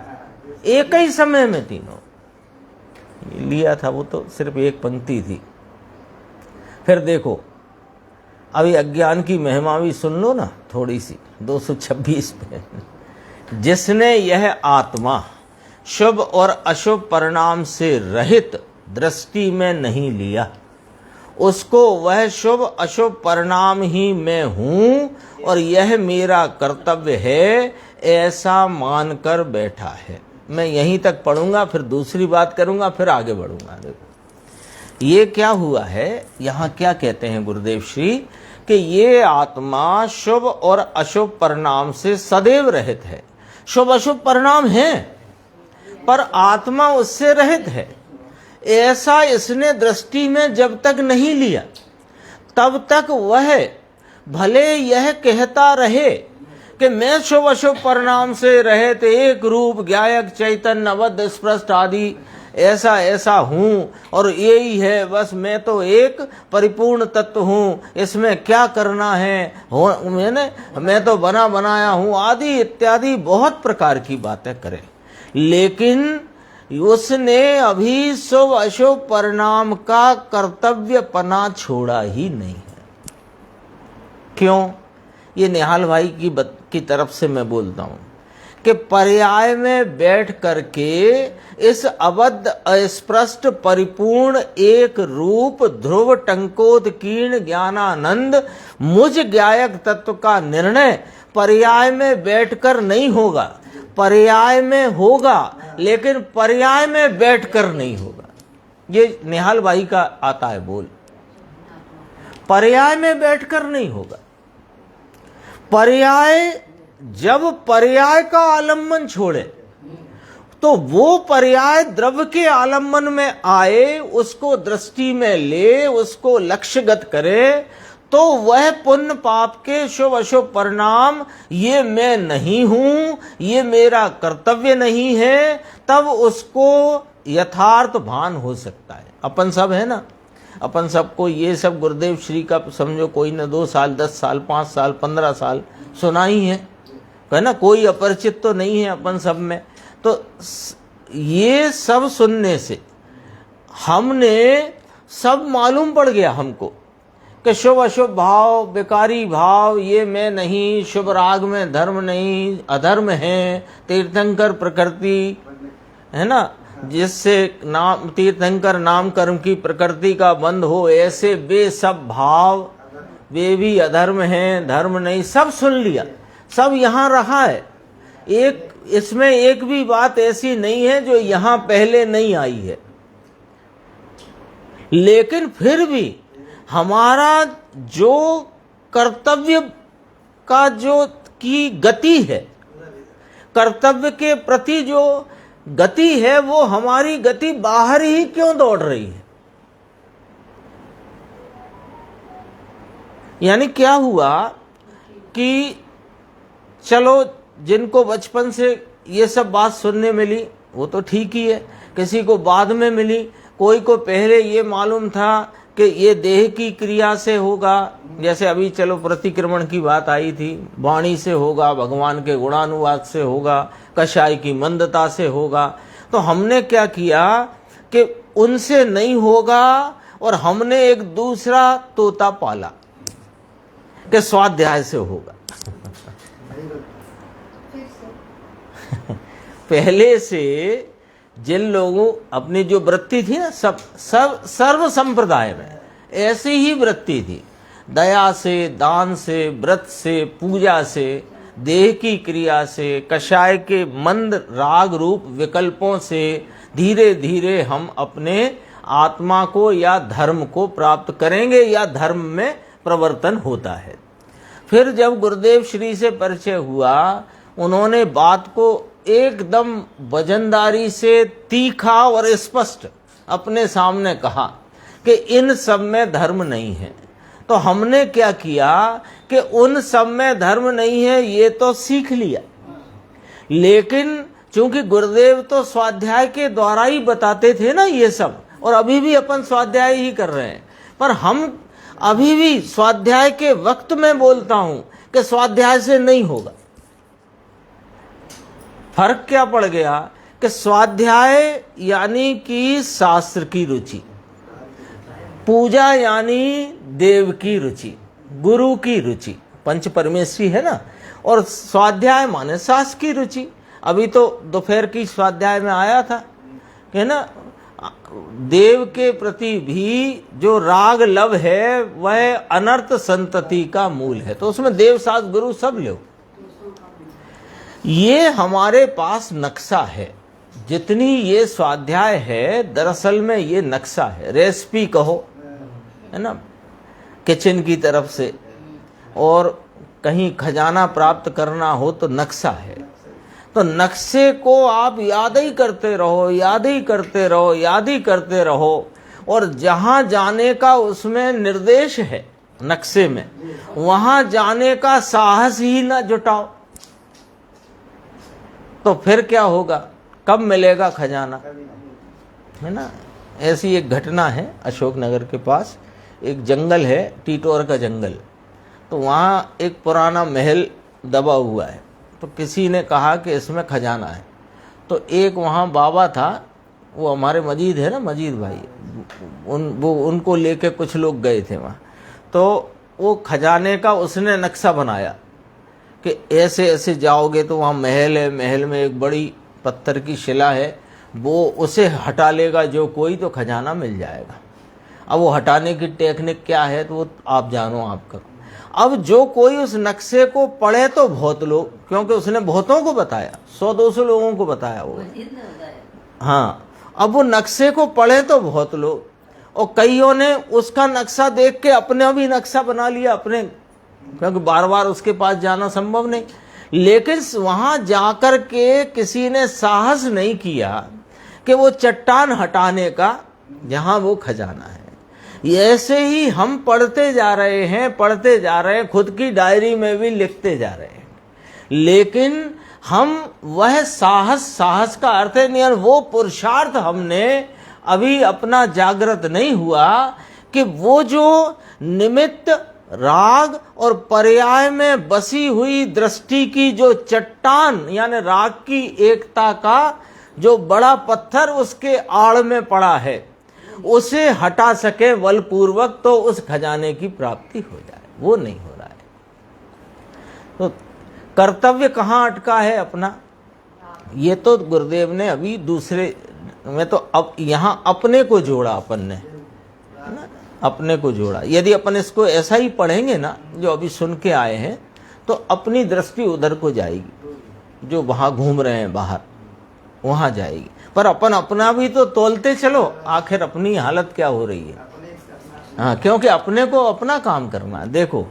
एक ही समय में तीनों लिया था। वो तो सिर्फ एक पंक्ति थी। फिर देखो, अभी अज्ञान की महिमा भी सुन लो ना थोड़ी सी, 226 में। जिसने यह आत्मा शुभ और अशुभ परिणाम से रहित दृष्टि में नहीं लिया, उसको वह शुभ अशुभ परिणाम ही मैं हूं और यह मेरा कर्तव्य है ऐसा मानकर बैठा है। मैं यहीं तक पढ़ूंगा, फिर दूसरी बात करूंगा, फिर आगे बढ़ूंगा। देखो ये क्या हुआ है, यहाँ क्या कहते हैं गुरुदेव श्री कि ये आत्मा शुभ और अशुभ परिणाम से सदैव रहित है। शुभ अशुभ परिणाम है पर आत्मा उससे रहित है, ऐसा इसने दृष्टि में जब तक नहीं लिया तब तक वह भले यह कहता रहे कि मैं शुभ अशुभ परिणाम से रहित एक रूप ज्ञायक चैतन्य अवध स्पष्ट आदि ऐसा ऐसा हूं और यही है बस, मैं तो एक परिपूर्ण तत्व हूं, इसमें क्या करना है, मैं तो बना बनाया हूं आदि इत्यादि बहुत प्रकार की बातें करे। लेकिन उसने अभी शुभ अशुभ परिणाम का कर्तव्यपना छोड़ा ही नहीं है। क्यों? ये निहाल भाई की तरफ से मैं बोलता हूं कि पर्याय में बैठ करके इस अबद्ध अस्पष्ट परिपूर्ण एक रूप ध्रुव टंकोत्कीर्ण ज्ञानानंद मुझ ज्ञायक तत्व का निर्णय पर्याय में बैठकर नहीं होगा, पर्याय में होगा लेकिन पर्याय में बैठकर नहीं होगा। ये निहाल भाई का आता है बोल, पर्याय में बैठकर नहीं होगा। पर्याय जब पर्याय का आलम्बन छोड़े तो वो पर्याय द्रव्य के आलम्बन में आए, उसको दृष्टि में ले, उसको लक्ष्यगत करे, तो वह पुण्य पाप के शुभ अशुभ परिणाम ये मैं नहीं हूं, ये मेरा कर्तव्य नहीं है, तब उसको यथार्थ भान हो सकता है। अपन सब है ना, अपन सबको ये सब गुरुदेव श्री का समझो कोई न 2 साल 10 साल 5 साल 15 साल सुना ही है ना, कोई अपरिचित तो नहीं है अपन सब में। तो ये सब सुनने से हमने सब मालूम पड़ गया हमको कि शुभ अशुभ भाव, विकारी भाव ये मैं नहीं, शुभ राग में धर्म नहीं, अधर्म है, तीर्थंकर प्रकृति है ना, जिससे नाम तीर्थंकर नाम कर्म की प्रकृति का बंध हो, ऐसे वे सब भाव वे भी अधर्म हैं, धर्म नहीं, सब सुन लिया, सब यहाँ रहा है। एक इसमें एक भी बात ऐसी नहीं है जो यहाँ पहले नहीं आई है। लेकिन फिर भी हमारा जो कर्तव्य का जो की गति है, कर्तव्य के प्रति जो गति है, वो हमारी गति बाहर ही क्यों दौड़ रही है? यानी क्या हुआ कि चलो जिनको बचपन से ये सब बात सुनने मिली वो तो ठीक ही है, किसी को बाद में मिली, कोई को पहले ये मालूम था कि ये देह की क्रिया से होगा, जैसे अभी चलो प्रतिक्रमण की बात आई थी, वाणी से होगा, भगवान के गुणानुवाद से होगा, कषाय की मंदता से होगा। तो हमने क्या किया कि उनसे नहीं होगा और हमने एक दूसरा तोता पाला कि स्वाध्याय से होगा। पहले से जिन लोगों अपनी जो वृत्ति थी ना, सब सर्व संप्रदाय में ऐसी ही वृत्ति थी, दया से, दान से, व्रत से, पूजा से, देह की क्रिया से, कषाय के मंद राग रूप विकल्पों से धीरे धीरे हम अपने आत्मा को या धर्म को प्राप्त करेंगे या धर्म में प्रवर्तन होता है। फिर जब गुरुदेव श्री से परिचय हुआ, उन्होंने बात को एकदम वजनदारी से तीखा और स्पष्ट अपने सामने कहा कि इन सब में धर्म नहीं है, तो हमने क्या किया कि उन सब में धर्म नहीं है ये तो सीख लिया, लेकिन चूंकि गुरुदेव तो स्वाध्याय के द्वारा ही बताते थे ना ये सब, और अभी भी अपन स्वाध्याय ही कर रहे हैं, पर हम अभी भी स्वाध्याय के वक्त में बोलता हूं कि स्वाध्याय से नहीं होगा। फर्क क्या पड़ गया कि स्वाध्याय यानी कि शास्त्र की रुचि, पूजा यानी देव की रुचि, गुरु की रुचि, पंच परमेश्वरी है ना, और स्वाध्याय माने शास्त्र की रुचि। अभी तो दोपहर की स्वाध्याय में आया था कि ना देव के प्रति भी जो राग लव है वह अनर्थ संतति का मूल है, तो उसमें देव शास्त्र गुरु सब लो। ये हमारे पास नक्शा है, जितनी ये स्वाध्याय है दरअसल में ये नक्शा है, रेसिपी कहो है ना, किचन की तरफ से, और कहीं खजाना प्राप्त करना हो तो नक्शा है। तो नक्शे को आप याद ही करते रहो, याद ही करते रहो, याद ही करते रहो, और जहां जाने का उसमें निर्देश है नक्शे में, वहां जाने का साहस ही ना जुटाओ तो फिर क्या होगा, कब मिलेगा खजाना, है ना। ऐसी एक घटना है, अशोकनगर के पास एक जंगल है, टीटोर का जंगल, तो वहाँ एक पुराना महल दबा हुआ है, तो किसी ने कहा कि इसमें खजाना है। तो एक वहाँ बाबा था, वो हमारे मजीद है ना, मजीद भाई, उनको लेके कुछ लोग गए थे वहाँ, तो वो खजाने का उसने नक्शा बनाया कि ऐसे ऐसे जाओगे तो वहाँ महल है, महल में एक बड़ी पत्थर की शिला है, वो उसे हटा लेगा जो कोई तो खजाना मिल जाएगा। अब वो हटाने की टेक्निक क्या है तो वो आप जानो, आप करो। अब जो कोई उस नक्शे को पढ़े तो बहुत लोग, क्योंकि उसने बहुतों को बताया, 100-200 लोगों को बताया वो, हाँ। अब वो नक्शे को पढ़े तो बहुत लोग, और कईयों ने उसका नक्शा देख के अपने भी नक्शा बना लिया अपने, क्योंकि बार बार उसके पास जाना संभव नहीं। लेकिन वहां जाकर के किसी ने साहस नहीं किया कि वो चट्टान हटाने का जहां वो खजाना है। ऐसे ही हम पढ़ते जा रहे हैं, पढ़ते जा रहे हैं, खुद की डायरी में भी लिखते जा रहे हैं, लेकिन हम वह साहस का अर्थ है नहीं, वो पुरुषार्थ हमने अभी अपना जागृत नहीं हुआ कि वो जो निमित्त राग और पर्याय में बसी हुई दृष्टि की जो चट्टान यानी राग की एकता का जो बड़ा पत्थर उसके आड़ में पड़ा है, उसे हटा सके बलपूर्वक तो उस खजाने की प्राप्ति हो जाए, वो नहीं हो रहा है। तो कर्तव्य कहाँ अटका है अपना, ये तो गुरुदेव ने अभी दूसरे में तो अब यहाँ अपने को जोड़ा, अपन ने है ना, अपने को जोड़ा। यदि अपन इसको ऐसा ही पढ़ेंगे ना जो अभी सुन के आए हैं, तो अपनी दृष्टि उधर को जाएगी, जो वहाँ घूम रहे हैं बाहर वहाँ जाएगी। पर अपन अपना भी तो तोलते चलो, आखिर अपनी हालत क्या हो रही है। हाँ, क्योंकि अपने को अपना काम करना है। देखो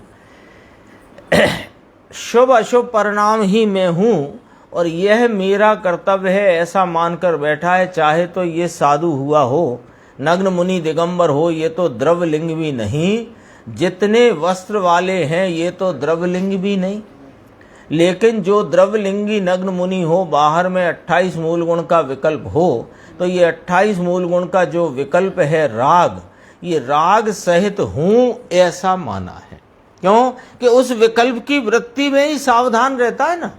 शुभ अशुभ परिणाम ही मैं हूँ और यह मेरा कर्तव्य है ऐसा मानकर बैठा है, चाहे तो ये साधु हुआ हो, नग्न मुनि दिगंबर हो, ये तो द्रव्यलिंग भी नहीं, जितने वस्त्र वाले हैं ये तो द्रव्यलिंग भी नहीं। लेकिन जो द्रव्यलिंगी नग्न मुनि हो, बाहर में 28 मूल गुण का विकल्प हो, तो ये 28 मूल गुण का जो विकल्प है राग, ये राग सहित हूं ऐसा माना है। क्यों कि उस विकल्प की वृत्ति में ही सावधान रहता है ना,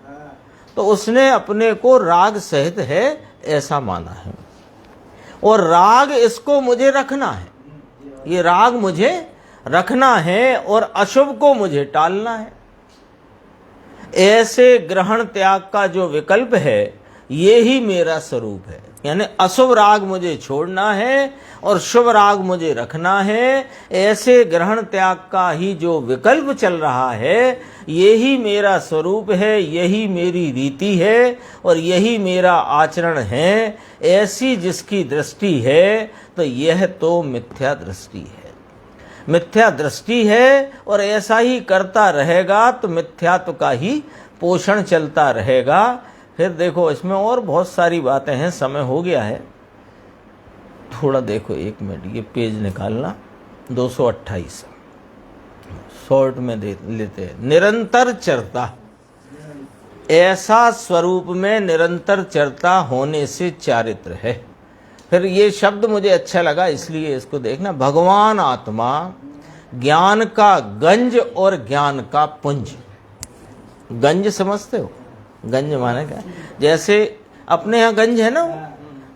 तो उसने अपने को राग सहित है ऐसा माना है। और राग इसको मुझे रखना है, ये राग मुझे रखना है और अशुभ को मुझे टालना है। ऐसे ग्रहण त्याग का जो विकल्प है ये ही मेरा स्वरूप है, यानी अशुभ राग मुझे छोड़ना है और शुभ राग मुझे रखना है। ऐसे ग्रहण त्याग का ही जो विकल्प चल रहा है यही मेरा स्वरूप है, यही मेरी रीति है और यही मेरा आचरण है। ऐसी जिसकी दृष्टि है तो यह तो मिथ्या दृष्टि है, मिथ्या दृष्टि है। और ऐसा ही करता रहेगा तो मिथ्यात्व का ही पोषण चलता रहेगा। फिर देखो इसमें और बहुत सारी बातें हैं, समय हो गया है थोड़ा। देखो 1 मिनट, ये पेज निकालना 228। शॉर्ट में लेते हैं, निरंतर चरता, ऐसा स्वरूप में निरंतर चरता होने से चारित्र है। फिर ये शब्द मुझे अच्छा लगा इसलिए इसको देखना, भगवान आत्मा ज्ञान का गंज और ज्ञान का पुंज। गंज समझते हो? गंज माने क्या? जैसे अपने यहाँ गंज है ना,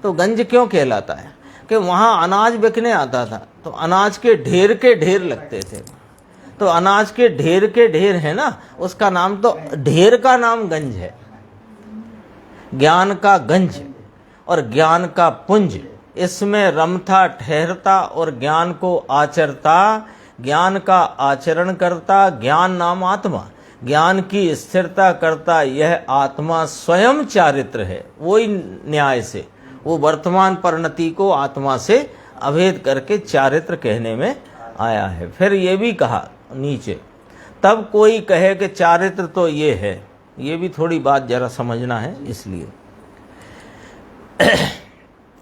तो गंज क्यों कहलाता है कि वहाँ अनाज बिकने आता था तो अनाज के ढेर लगते थे, तो अनाज के ढेर है ना, उसका नाम तो ढेर का नाम गंज है। ज्ञान का गंज और ज्ञान का पुंज, इसमें रमता ठहरता और ज्ञान को आचरता, ज्ञान का आचरण करता, ज्ञान नाम आत्मा, ज्ञान की स्थिरता करता, यह आत्मा स्वयं चारित्र है। वही न्याय से वो वर्तमान परिणति को आत्मा से अभेद करके चारित्र कहने में आया है। फिर ये भी कहा नीचे, तब कोई कहे कि चारित्र तो ये है, ये भी थोड़ी बात जरा समझना है इसलिए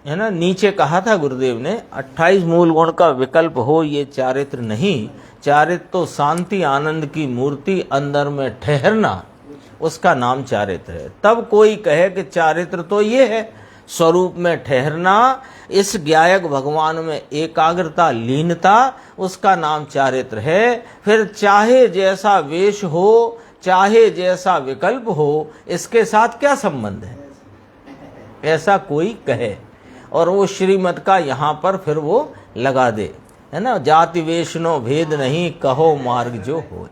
है ना। नीचे कहा था गुरुदेव ने 28 मूल गुण का विकल्प हो, ये चारित्र नहीं। चारित्र तो शांति आनंद की मूर्ति अंदर में ठहरना, उसका नाम चारित्र है। तब कोई कहे कि चारित्र तो ये है, स्वरूप में ठहरना, इस ज्ञायक भगवान में एकाग्रता लीनता, उसका नाम चारित्र है। फिर चाहे जैसा वेश हो, चाहे जैसा विकल्प हो, इसके साथ क्या संबंध है, ऐसा कोई कहे और वो श्रीमत का यहाँ पर फिर वो लगा दे, है ना। जाति वेशनो भेद नहीं, कहो मार्ग जो हो।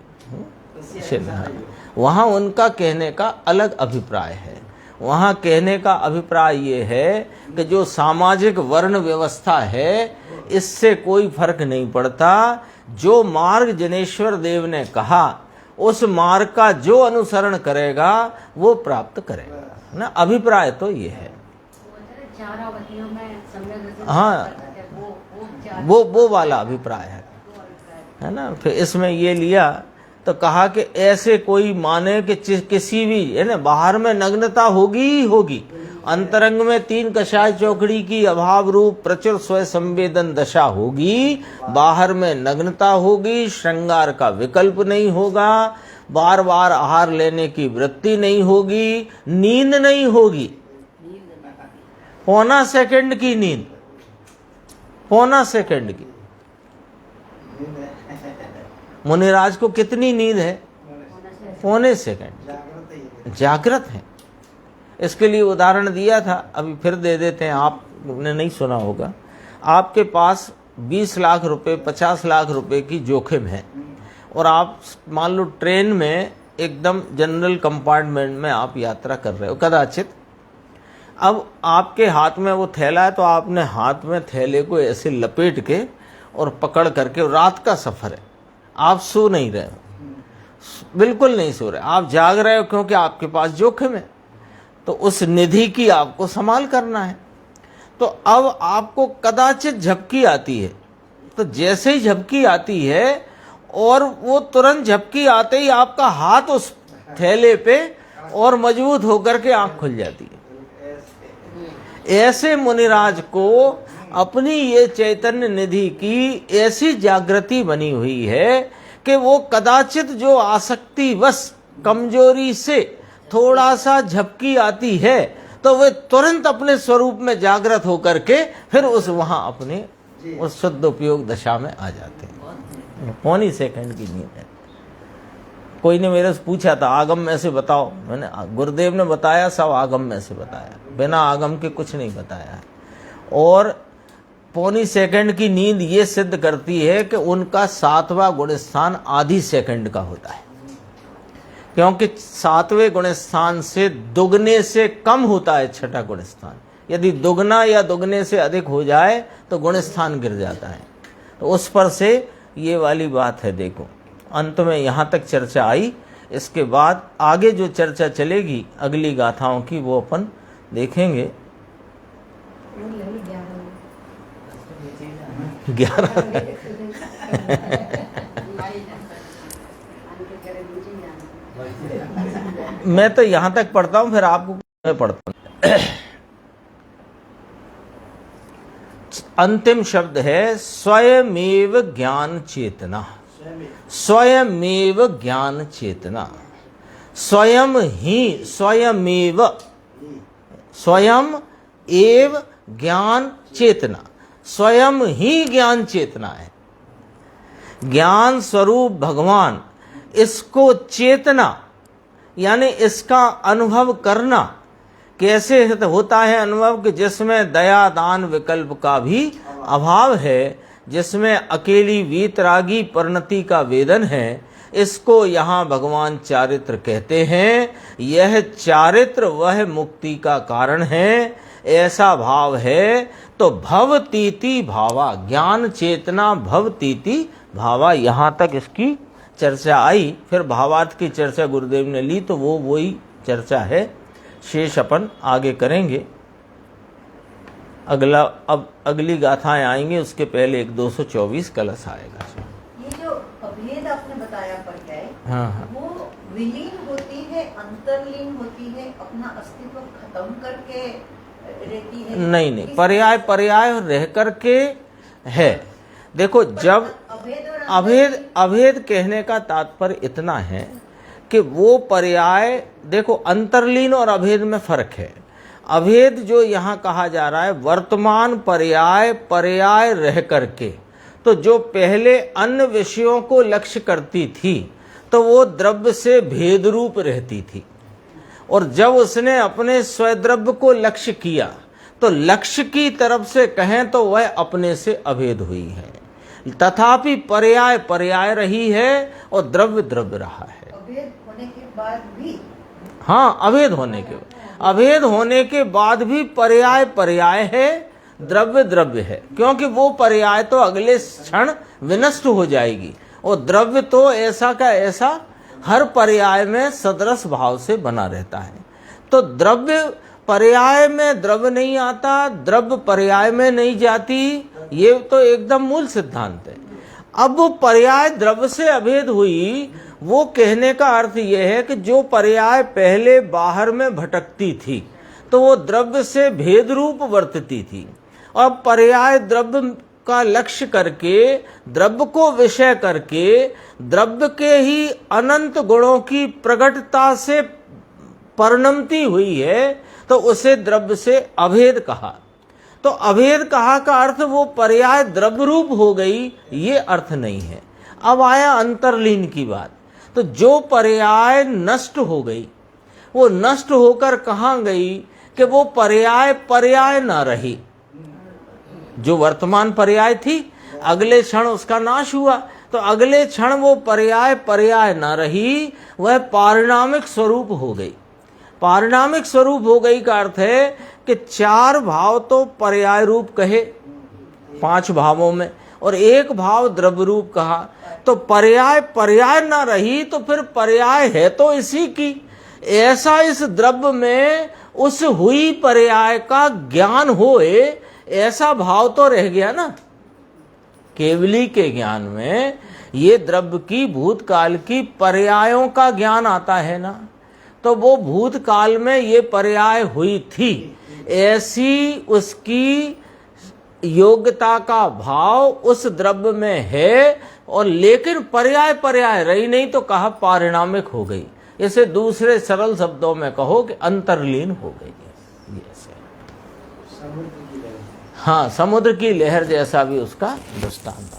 वहाँ उनका कहने का अलग अभिप्राय है। वहाँ कहने का अभिप्राय ये है कि जो सामाजिक वर्ण व्यवस्था है इससे कोई फर्क नहीं पड़ता। जो मार्ग जनेश्वर देव ने कहा उस मार्ग का जो अनुसरण करेगा वो प्राप्त करेगा ना। अभिप्राय तो ये है। हाँ, वो वाला अभिप्राय है ना। फिर इसमें ये लिया तो कहा कि ऐसे कोई माने कि किसी भी, है ना, बाहर में नग्नता होगी ही होगी, अंतरंग में 3 कषाय चौकड़ी की अभाव रूप प्रचुर स्वय संवेदन दशा होगी, बाहर में नग्नता होगी, श्रृंगार का विकल्प नहीं होगा, बार बार आहार लेने की वृत्ति नहीं होगी, नींद नहीं होगी, पौना सेकंड की नींद, पौना सेकंड की। मुनिराज को कितनी नींद है? पौने सेकंड जागृत है। इसके लिए उदाहरण दिया था, अभी फिर दे देते हैं, आपने नहीं सुना होगा। आपके पास 20 लाख रुपए 50 लाख रुपए की जोखिम है और आप मान लो ट्रेन में एकदम जनरल कंपार्टमेंट में आप यात्रा कर रहे हो कदाचित। अब आपके हाथ में वो थैला है तो आपने हाथ में थैले को ऐसे लपेट के और पकड़ करके, रात का सफर है, आप सो नहीं रहे हो, बिल्कुल नहीं सो रहे, आप जाग रहे हो क्योंकि आपके पास जोखिम है। तो उस निधि की आपको संभाल करना है। तो अब आपको कदाचित झपकी आती है, तो जैसे ही झपकी आती है और वो तुरंत झपकी आते ही आपका हाथ उस थैले पे और मजबूत होकर के आंख खुल जाती है। ऐसे मुनिराज को अपनी ये चैतन्य निधि की ऐसी जागृति बनी हुई है कि वो कदाचित जो आसक्ति वश कमजोरी से थोड़ा सा झपकी आती है तो वे तुरंत अपने स्वरूप में जागृत होकर के फिर उस वहां अपने उस शुद्ध उपयोग दशा में आ जाते हैं। पौनी सेकंड की नींद है। कोई ने मेरे से पूछा था आगम में से बताओ, मैंने गुरुदेव ने बताया सब आगम में से बताया, बिना आगम के कुछ नहीं बताया। और पौनी सेकंड की नींद ये सिद्ध करती है कि उनका 7वां गुण स्थान आधी सेकंड का होता है, क्योंकि 7वें गुण स्थान से दुगने से कम होता है 6ठा गुण स्थान। यदि दुगना या दुगने से अधिक हो जाए तो गुण स्थान गिर जाता है। तो उस पर से ये वाली बात है। देखो अंत में यहाँ तक चर्चा आई, इसके बाद आगे जो चर्चा चलेगी अगली गाथाओं की वो अपन देखेंगे। 11 मैं तो यहाँ तक पढ़ता हूँ, फिर आपको मैं पढ़ता हूँ। अंतिम शब्द है स्वयमेव ज्ञान चेतना। स्वयमेव ज्ञान चेतना, स्वयं ही, स्वयमेव, स्वयं एव ज्ञान चेतना, स्वयं ही ज्ञान चेतना है। ज्ञान स्वरूप भगवान, इसको चेतना यानी इसका अनुभव करना कैसे होता है अनुभव, कि जिसमें दया दान विकल्प का भी अभाव है, जिसमें अकेली वीतरागी परिणति का वेदन है, इसको यहाँ भगवान चारित्र कहते हैं। यह चारित्र वह मुक्ति का कारण है, ऐसा भाव है। तो भवतीति भावा, ज्ञान चेतना भवतीति भावा, यहाँ तक इसकी चर्चा आई। फिर भावार्थ की चर्चा गुरुदेव ने ली, तो वो वही चर्चा है, शेष अपन आगे करेंगे। अगला, अब अगली गाथाएं आएंगे, उसके पहले एक 224 कलश आएगा। ये जो अभेद आपने बताया पर्याय, हाँ, वो विलीन होती है, अंतर्लीन होती है, अपना अस्तित्व खत्म करके रहती है? नहीं, पर्याय पर्याय रह करके है। देखो, जब अभेद कहने का तात्पर्य इतना है कि वो पर्याय, देखो अंतर्लीन और अभेद में फर्क है। अभेद जो यहाँ कहा जा रहा है, वर्तमान पर्याय पर्याय रह करके, तो जो पहले अन्य विषयों को लक्ष्य करती थी तो वो द्रव्य से भेद रूप रहती थी, और जब उसने अपने स्वद्रव्य को लक्ष्य किया तो लक्ष्य की तरफ से कहें तो वह अपने से अभेद हुई है। तथापि पर्याय पर्याय रही है और द्रव्य द्रव्य रहा है। अभेद होने के बाद भी, हाँ, अभेद होने के बाद भी पर्याय पर्याय है, द्रव्य द्रव्य है, क्योंकि वो पर्याय तो अगले क्षण विनष्ट हो जाएगी, और द्रव्य तो ऐसा का ऐसा हर पर्याय में सदृश भाव से बना रहता है। तो द्रव्य पर्याय में द्रव्य नहीं आता, द्रव्य पर्याय में नहीं जाती, ये तो एकदम मूल सिद्धांत है। अब वो पर्याय द्रव्य से अभेद हुई, वो कहने का अर्थ ये है कि जो पर्याय पहले बाहर में भटकती थी तो वो द्रव्य से भेद रूप वर्तती थी, और पर्याय द्रव्य का लक्ष्य करके, द्रव्य को विषय करके, द्रव्य के ही अनंत गुणों की प्रकटता से परिणमती हुई है, तो उसे द्रव्य से अभेद कहा। तो अभेद कहा का अर्थ वो पर्याय द्रव्य रूप हो गई, ये अर्थ नहीं है। अब आया अंतर्लीन की बात। तो जो पर्याय नष्ट हो गई, वो नष्ट होकर कहाँ गई कि वो पर्याय पर्याय ना रही। जो वर्तमान पर्याय थी, अगले क्षण उसका नाश हुआ, तो अगले क्षण वो पर्याय पर्याय ना रही, वह पारिणामिक स्वरूप हो गई। पारिणामिक स्वरूप हो गई का अर्थ है कि चार भाव तो पर्याय रूप कहे 5 भावों में, और एक भाव द्रव्य रूप कहा, तो पर्याय पर्याय ना रही, तो फिर पर्याय है तो इसी की। ऐसा इस द्रव्य में उस हुई पर्याय का ज्ञान होए, ऐसा भाव तो रह गया ना। केवली के ज्ञान में ये द्रव्य की भूतकाल की पर्यायों का ज्ञान आता है ना, तो वो भूतकाल में ये पर्याय हुई थी, ऐसी उसकी योग्यता का भाव उस द्रव्य में है, और लेकिन पर्याय पर्याय रही नहीं, तो कहा पारिणामिक हो गई। इसे दूसरे सरल शब्दों में कहो कि अंतर्लीन हो गई। हाँ, समुद्र की लहर जैसा भी उसका दृष्टांत।